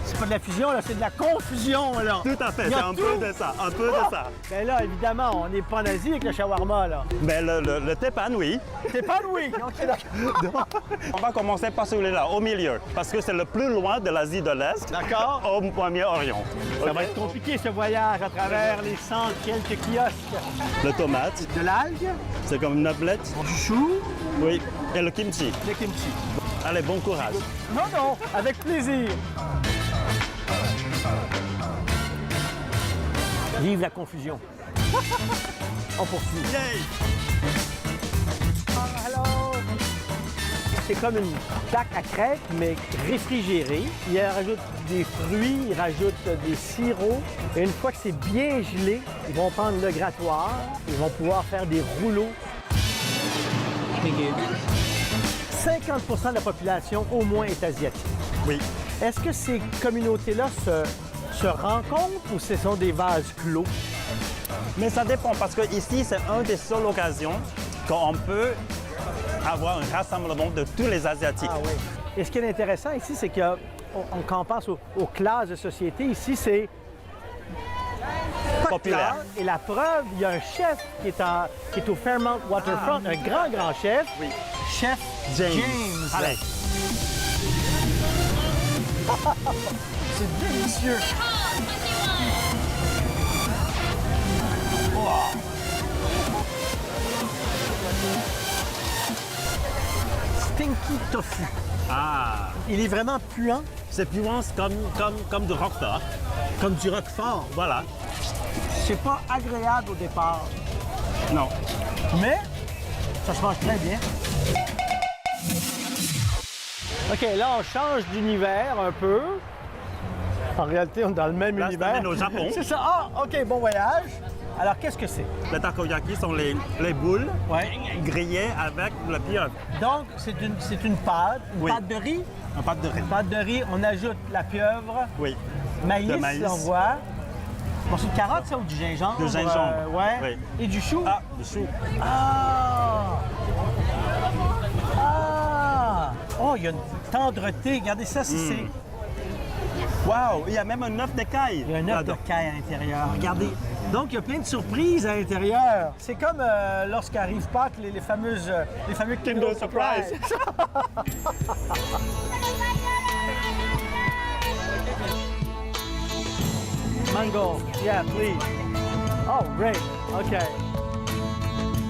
C'est pas de la fusion, là, c'est de la confusion, là. Tout à fait, c'est un peu de ça, un peu de ça. Ben là, évidemment, on n'est pas en Asie avec le shawarma, là. Mais le Tepan, oui. Tepan, oui. OK, d'accord. On va commencer par celui-là, au milieu, parce que c'est le plus loin de l'Asie de l'Est. D'accord. Au Moyen-Orient. Ça va être compliqué, ce voyage, à travers les 100 quelques kiosques. Le tomate. De l'algue. C'est comme une omelette. Du chou. Oui. Et le kimchi. Le kimchi. Allez, bon courage. Non, avec plaisir. Vive la confusion. On poursuit. Yay! Alors, c'est comme une plaque à crêpes, mais réfrigérée. Il rajoute des fruits, il rajoute des sirops. Et une fois que c'est bien gelé, ils vont prendre le grattoir. Ils vont pouvoir faire des rouleaux. 50% de la population, au moins, est asiatique. Oui. Est-ce que ces communautés-là se rencontrent ou ce sont des vases clos? Mais ça dépend, parce que ici, c'est une des seules occasions qu'on peut avoir un rassemblement de tous les Asiatiques. Ah oui. Et ce qui est intéressant ici, c'est que quand on pense aux classes de société, ici, c'est Populaire. Et la preuve, il y a un chef qui est au Fairmount Waterfront, un grand chef. Oui. Chef James. Allez. C'est délicieux. Stinky tofu. Ah, Il est vraiment puant, c'est plus loin comme du roquefort. comme du roquefort. Voilà. C'est pas agréable au départ, Non. mais ça se mange très bien. OK, là, on change d'univers un peu. En réalité, on est dans le même Là, univers. c'est au Japon. C'est ça. Ah, OK, bon voyage. Alors, qu'est-ce que c'est? Les takoyaki sont les boules grillées avec la pieuvre. Donc, c'est une pâte, Oui. pâte de riz. Un pâte de riz. Pâte de riz, on ajoute la pieuvre, Oui. maïs, De maïs. on voit. Bon, c'est de carotte, ça, ou du gingembre? Du gingembre. Ouais. Oui. Et du chou? Ah, du chou. Ah! Ah! Oh, il y a une tendreté. Regardez ça, c'est... Wow, il y a même un œuf d'écaille. Il y a un œuf de caille à l'intérieur. Regardez. Donc, il y a plein de surprises à l'intérieur. C'est comme lorsqu'arrive Pâques, les fameux Kinder Surprise. Mango. Yeah, please. Oh, great. OK.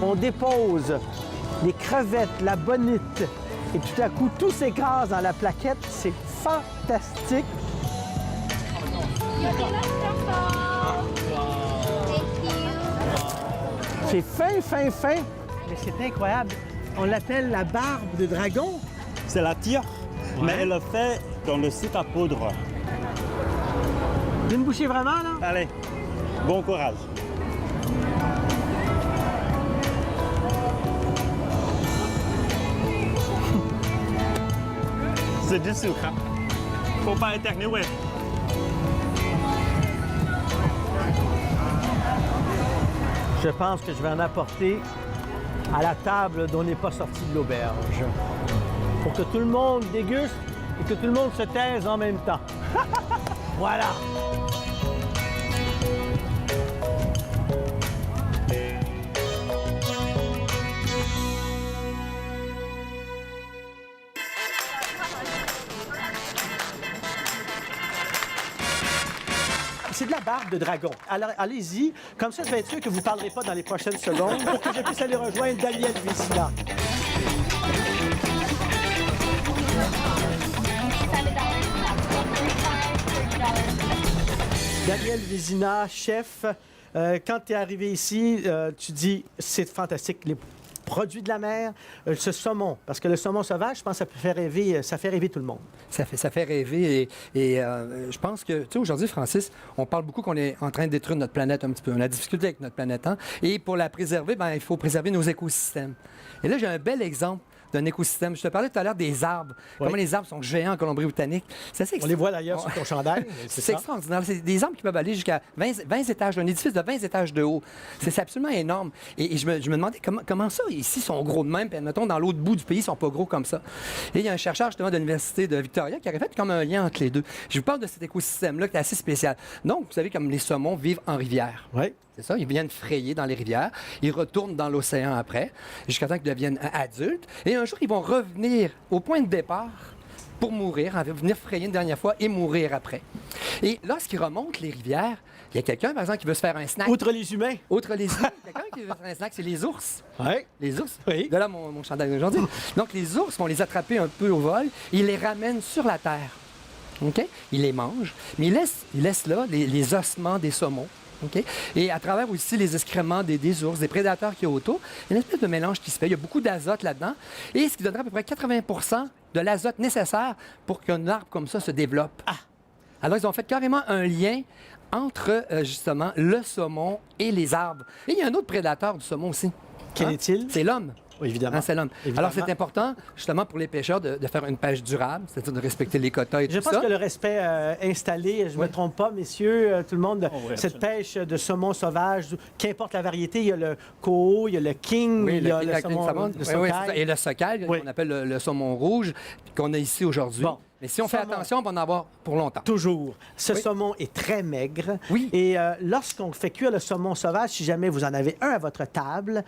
On dépose les crevettes, la bonite, et tout à coup, tout s'écrase dans la plaquette. C'est fantastique. C'est fin. Mais c'est incroyable. On l'appelle la barbe de dragon. C'est la tire, mais elle le fait dans le sucre à poudre. D'une bouchée vraiment, là? Allez, bon courage. C'est du sucre. Faut pas éternuer. Je pense que je vais en apporter à la table dont n'est pas sorti de l'auberge. Pour que tout le monde déguste et que tout le monde se taise en même temps. Voilà! C'est de la barbe de dragon. Alors, allez-y. Comme ça, je vais être sûr que vous ne parlerez pas dans les prochaines secondes pour que je puisse aller rejoindre Daniel Vézina. Daniel Vézina, chef. Quand tu es arrivé ici, tu dis c'est fantastique. Les produits de la mer, ce saumon, parce que le saumon sauvage, je pense que ça fait rêver tout le monde. Ça fait rêver et je pense que, tu sais, aujourd'hui, Francis, on parle beaucoup qu'on est en train de détruire notre planète un petit peu. On a des difficultés avec notre planète, hein? Et pour la préserver, il faut préserver nos écosystèmes. Et là, j'ai un bel exemple d'un écosystème. Je te parlais tout à l'heure des arbres. Oui. Comment les arbres sont géants en Colombie-Britannique. On les voit d'ailleurs sur ton chandail. C'est extraordinaire. C'est des arbres qui peuvent aller jusqu'à 20 étages, un édifice de 20 étages de haut. C'est absolument énorme. Et je me demandais comment ça, ici, sont gros de même, puis admettons, dans l'autre bout du pays, ils sont pas gros comme ça. Et il y a un chercheur, justement, de l'Université de Victoria qui aurait fait comme un lien entre les deux. Je vous parle de cet écosystème-là qui est assez spécial. Donc, vous savez, comme les saumons vivent en rivière. Oui. C'est ça, ils viennent frayer dans les rivières, ils retournent dans l'océan après, jusqu'à temps qu'ils deviennent adultes. Et un jour, ils vont revenir au point de départ pour mourir, venir frayer une dernière fois et mourir après. Et lorsqu'ils remontent les rivières, il y a quelqu'un, par exemple, qui veut se faire un snack. Outre les humains. Outre les humains, quelqu'un qui veut se faire un snack, c'est les ours. Oui. Les ours. Oui. De là, mon chandail d'aujourd'hui. Donc, les ours vont les attraper un peu au vol, ils les ramènent sur la terre. OK? Ils les mangent, mais ils laissent là les ossements des saumons. Okay? Et à travers aussi les excréments des ours, des prédateurs qui y a autour, il y a une espèce de mélange qui se fait. Il y a beaucoup d'azote là-dedans, et ce qui donnerait à peu près 80 de l'azote nécessaire pour qu'un arbre comme ça se développe. Ah! Alors, ils ont fait carrément un lien entre, justement, le saumon et les arbres. Et il y a un autre prédateur du saumon aussi. Quel est-il? C'est l'homme. Oui, évidemment. Hein, c'est l'homme. Évidemment. Alors, c'est important, justement, pour les pêcheurs de faire une pêche durable, c'est-à-dire de respecter les quotas et Je tout pense ça. que le respect installé, je ne me trompe pas, messieurs, tout le monde, oui, cette absolument. pêche de saumon sauvage, qu'importe la variété, il y a le koho, il y a le king, Oui, il y a le le saumon, salmon. le Oui, sockeye. c'est ça. Et le sockeye, Oui. qu'on appelle le saumon rouge, qu'on a ici aujourd'hui. Bon. Mais si on fait Saumon. attention, on va en avoir pour longtemps. Toujours. Ce Oui. saumon est très maigre. Oui. Et lorsqu'on fait cuire le saumon sauvage, si jamais vous en avez un à votre table,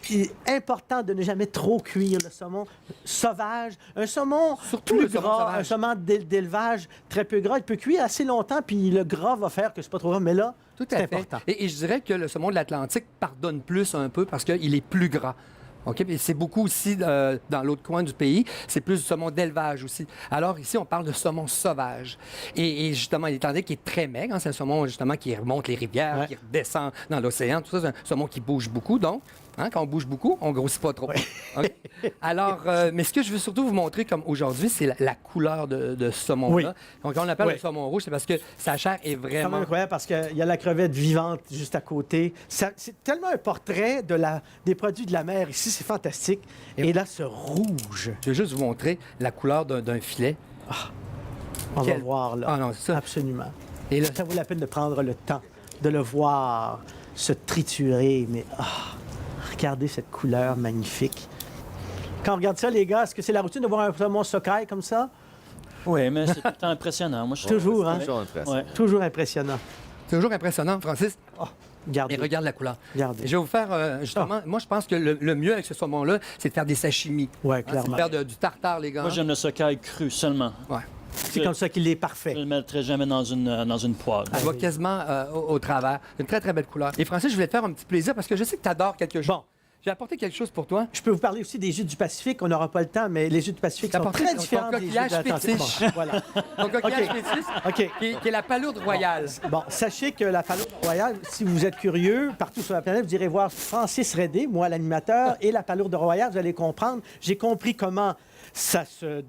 il est important de ne jamais trop cuire le saumon sauvage. Un saumon Surtout plus le saumon gras, sauvage. un saumon d'élevage très peu gras, il peut cuire assez longtemps, puis le gras va faire que c'est pas trop gras. Mais là, Tout c'est à fait. important. Et je dirais que le saumon de l'Atlantique pardonne plus un peu parce qu'il est plus gras. OK? Et c'est beaucoup aussi dans l'autre coin du pays. C'est plus du saumon d'élevage aussi. Alors ici, on parle de saumon sauvage. Et justement, étant donné qu'il est très maigre, hein, c'est un saumon justement qui remonte les rivières, Ouais. qui redescend dans l'océan. Tout ça, c'est un saumon qui bouge beaucoup. Donc, Hein, quand on bouge beaucoup, on grossit pas trop. OK? Alors, mais ce que je veux surtout vous montrer comme aujourd'hui, c'est la couleur de ce saumon-là. Oui. Donc, quand on l'appelle Oui. le saumon rouge, c'est parce que sa chair est C'est vraiment... incroyable parce qu'il y a la crevette vivante juste à côté. C'est tellement un portrait des produits de la mer ici, c'est fantastique. Et là, ce rouge. Je vais juste vous montrer la couleur d'un filet. On va Quel- voir là. Ah non, c'est ça. Absolument. Et là, Ça vaut la peine de prendre le temps de le voir se triturer. Mais regardez cette couleur magnifique. Quand on regarde ça, les gars, est-ce que c'est la routine de voir un saumon socaille comme ça? Oui, mais c'est tout le temps impressionnant. Moi, je trouve. Toujours, hein? Toujours impressionnant. Ouais. Toujours impressionnant. toujours impressionnant, Francis. Regardez. Et regarde la couleur. Regardez. Et je vais vous faire, justement, moi, je pense que le mieux avec ce saumon-là, c'est de faire des sashimi. Oui, Hein, c'est clairement. de faire du tartare, les gars. Moi, j'aime le socaille cru seulement. Ouais. C'est comme ça qu'il est parfait. Je ne le mettrai jamais dans une poêle. On voit quasiment au travers. Une très, très belle couleur. Et Francis, je voulais te faire un petit plaisir parce que je sais que tu adores quelque chose. Bon. J'ai apporté quelque chose pour toi. Je peux vous parler aussi des jus du Pacifique. On n'aura pas le temps, mais les jus du Pacifique sont T'apportes très ton différents des jus coquillage de l'Atlantique. fétiche. Bon, voilà. Donc, coquillage OK. fétiche, OK. qui est la palourde royale. Bon, sachez que la palourde royale, si vous êtes curieux, partout sur la planète, vous irez voir Francis Redé, moi l'animateur, et la palourde royale, vous allez comprendre. J'ai compris comment ça se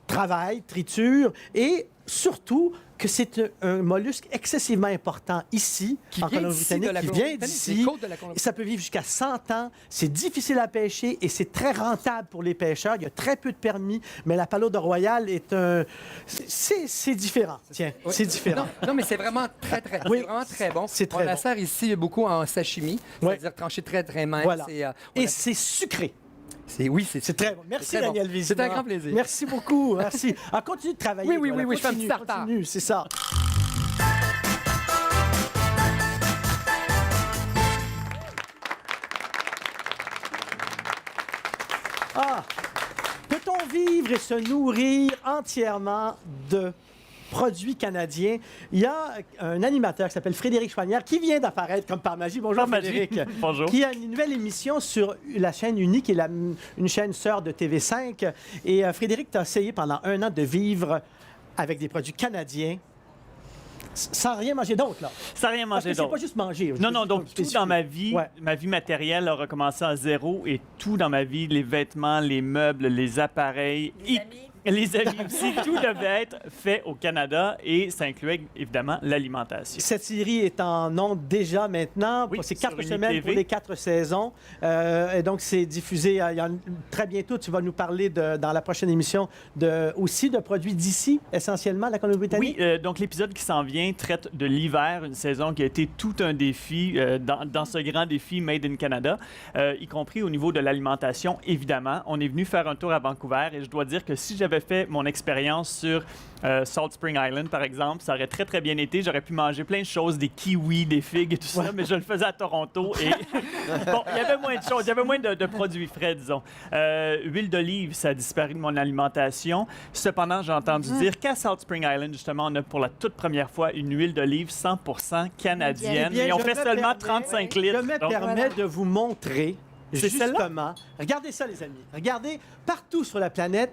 travaille, triture, et surtout que c'est un mollusque excessivement important ici, Qui en vient Colombie-Britannique, d'ici, de la qui vient Colombie-Britannique, d'ici. des côtes de la Colombie. Ça peut vivre jusqu'à 100 ans. C'est difficile à pêcher et c'est très rentable pour les pêcheurs. Il y a très peu de permis, mais la palourde royale est un... C'est différent. Tiens, c'est différent. Non, mais c'est vraiment très, très, Oui, c'est vraiment très bon. c'est très On la bon. sert ici beaucoup en sashimi, Ouais. c'est-à-dire tranché très, très mince. Voilà. On Et a- c'est sucré. oui, C'est très bon. Merci, c'est très bon. Daniel Vézina. C'est un grand plaisir. Merci beaucoup. Merci. Continue de travailler. Oui, oui, voilà. oui, je fais un Continue, petit tartare. continue, c'est ça. Peut-on vivre et se nourrir entièrement de produits canadiens? Il y a un animateur qui s'appelle Frédéric Chouanière qui vient d'apparaître comme par magie. Bonjour Par magie. Frédéric. Bonjour. Qui a une nouvelle émission sur la chaîne Unique, qui est une chaîne sœur de TV5. Et Frédéric, tu as essayé pendant 1 an de vivre avec des produits canadiens sans rien manger d'autre, là. Sans rien Parce manger que c'est d'autre. pas juste manger. Non, non, donc tout dans ma vie, Ouais. ma vie matérielle a recommencé à zéro et tout dans ma vie, les vêtements, les meubles, les appareils, les amis aussi, tout devait être fait au Canada et ça incluait évidemment l'alimentation. Cette série est en ondes déjà maintenant. Oui, C'est sur 4 Unique semaines TV. pour les 4 saisons. Et donc, c'est diffusé très bientôt. Tu vas nous parler dans la prochaine émission aussi de produits d'ici, essentiellement, la Colombie-Britannique. Oui, donc l'épisode qui s'en vient traite de l'hiver, une saison qui a été tout un défi dans ce grand défi Made in Canada, y compris au niveau de l'alimentation, évidemment. On est venu faire un tour à Vancouver et je dois dire que si j'avais fait mon expérience sur Salt Spring Island, par exemple, ça aurait très, très bien été. J'aurais pu manger plein de choses, des kiwis, des figues et tout ça, mais je le faisais à Toronto et bon, il y avait moins de choses, il y avait moins de produits frais, disons. Huile d'olive, ça a disparu de mon alimentation. Cependant, j'ai entendu dire qu'à Salt Spring Island, justement, on a pour la toute première fois une huile d'olive 100% canadienne. Eh bien, Et on je fait me seulement permets- 35 litres. Je me Donc, permets de vous montrer, C'est celle-là? justement, regardez ça, les amis. Regardez, partout sur la planète,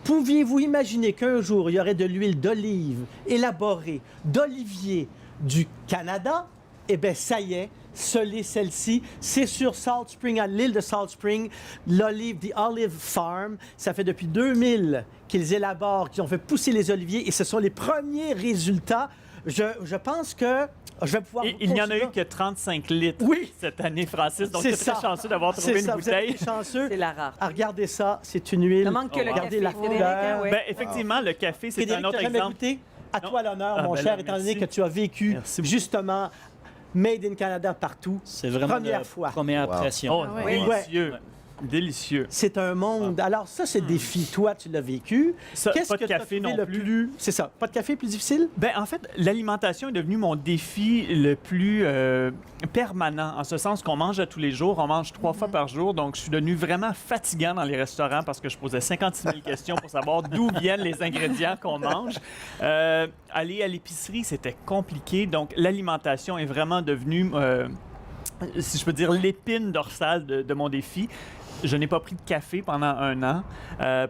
pouviez-vous imaginer qu'un jour, il y aurait de l'huile d'olive élaborée d'olivier du Canada? Eh bien, ça y est, celle-ci, c'est sur Salt Spring, à l'île de Salt Spring, l'olive, The Olive Farm. Ça fait depuis 2000 qu'ils élaborent, qu'ils ont fait pousser les oliviers, et ce sont les premiers résultats. Je pense que je vais pouvoir... il n'y en a eu que 35 litres Oui. cette année, Francis. Donc, C'est c'est très ça. chanceux d'avoir trouvé C'est une ça, vous êtes bouteille. chanceux. C'est la rare. Ah, regardez ça, c'est une huile. Il manque que le Regardez café, la Frédéric, couleur. hein, ouais. Ben, effectivement, le café, c'est Frédéric, un autre t'as jamais exemple. goûté? À Non. toi l'honneur, Ah, mon ben cher, là, étant donné merci. que tu as vécu Merci beaucoup. justement Made in Canada partout. C'est vraiment Première la fois. première Wow. impression. Oh, Ah ouais. délicieux. Délicieux. C'est un monde. Alors ça, c'est défi. Toi, tu l'as vécu. Ça, Qu'est-ce pas de que t'as café trouvé non le plus. C'est ça. Pas de café plus difficile? Ben, en fait, l'alimentation est devenue mon défi le plus permanent, en ce sens qu'on mange à tous les jours, on mange 3 fois par jour, donc je suis devenu vraiment fatigant dans les restaurants parce que je posais 56 000 questions pour savoir d'où viennent les ingrédients qu'on mange. Aller à l'épicerie, c'était compliqué, donc l'alimentation est vraiment devenue, si je peux dire, l'épine dorsale de mon défi. Je n'ai pas pris de café pendant 1 an.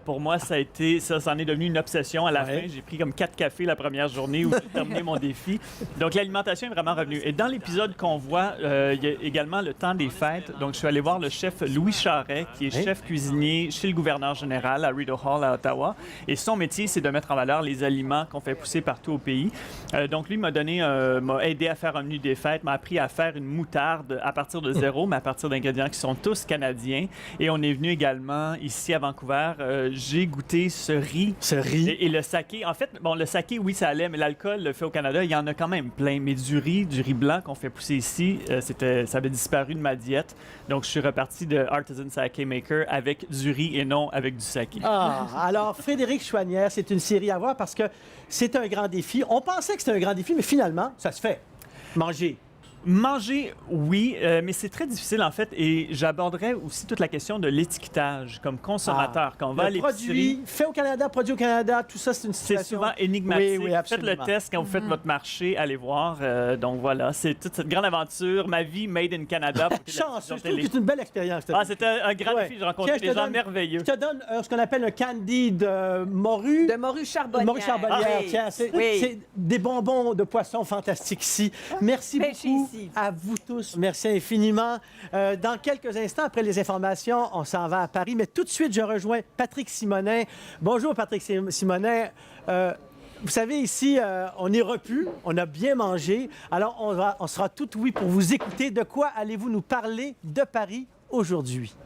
Pour moi, ça en est devenu une obsession. À la fin, j'ai pris comme 4 cafés la première journée où j'ai terminé mon défi. Donc, l'alimentation est vraiment revenue. Et dans l'épisode qu'on voit, il y a également le temps des fêtes. Donc, je suis allé voir le chef Louis Charret, qui est chef cuisinier chez le gouverneur général à Rideau Hall, à Ottawa. Et son métier, c'est de mettre en valeur les aliments qu'on fait pousser partout au pays. Donc, lui m'a aidé à faire un menu des fêtes, m'a appris à faire une moutarde à partir de zéro, mais à partir d'ingrédients qui sont tous canadiens. Et on est venu également ici à Vancouver. J'ai goûté ce riz. Et le saké. En fait, bon, le saké, oui, ça allait, mais l'alcool fait au Canada, il y en a quand même plein. Mais du riz blanc qu'on fait pousser ici, ça avait disparu de ma diète. Donc, je suis reparti de Artisan Sake Maker avec du riz et non avec du saké. Alors, Frédéric Chouanière, c'est une série à voir parce que c'est un grand défi. On pensait que c'était un grand défi, mais finalement, ça se fait. Manger, oui, mais c'est très difficile en fait. Et j'aborderais aussi toute la question de l'étiquetage comme consommateur. Quand on va à l'épicerie, produit fait au Canada, produit au Canada, tout ça, c'est une situation... C'est souvent énigmatique. Oui, faites le test quand vous faites votre marché, allez voir. Donc voilà, c'est toute cette grande aventure. Ma vie made in Canada. Chanceux, je trouve que c'est une belle expérience. C'était un grand défi. J'ai rencontré des gens merveilleux. Je te donne ce qu'on appelle un candy de morue. De morue charbonnière. Morue charbonnière, tiens. C'est des bonbons de poisson fantastiques ici. Merci beaucoup. À vous tous. Merci infiniment. Dans quelques instants, après les informations, on s'en va à Paris. Mais tout de suite, je rejoins Patrick Simonin. Bonjour, Patrick Simonin. Vous savez, ici, on est repu, on a bien mangé. Alors, on sera tout oui pour vous écouter. De quoi allez-vous nous parler de Paris aujourd'hui?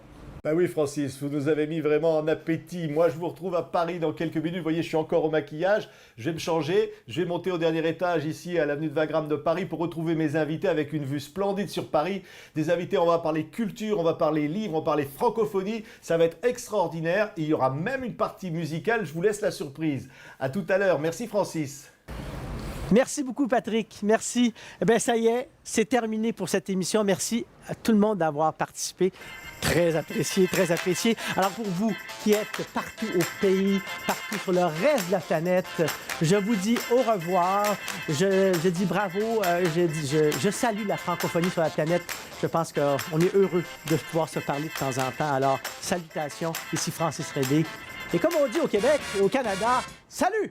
Ben oui, Francis, vous nous avez mis vraiment en appétit. Moi, je vous retrouve à Paris dans quelques minutes. Vous voyez, je suis encore au maquillage. Je vais me changer. Je vais monter au dernier étage ici à l'avenue de Wagram de Paris pour retrouver mes invités avec une vue splendide sur Paris. Des invités, on va parler culture, on va parler livres, on va parler francophonie. Ça va être extraordinaire. Et il y aura même une partie musicale. Je vous laisse la surprise. À tout à l'heure. Merci, Francis. Merci beaucoup, Patrick. Merci. Eh bien, ça y est, c'est terminé pour cette émission. Merci à tout le monde d'avoir participé. Très apprécié, très apprécié. Alors, pour vous qui êtes partout au pays, partout sur le reste de la planète, je vous dis au revoir. Je dis bravo. Je salue la francophonie sur la planète. Je pense qu'on est heureux de pouvoir se parler de temps en temps. Alors, salutations. Ici Francis Redé. Et comme on dit au Québec et au Canada, salut!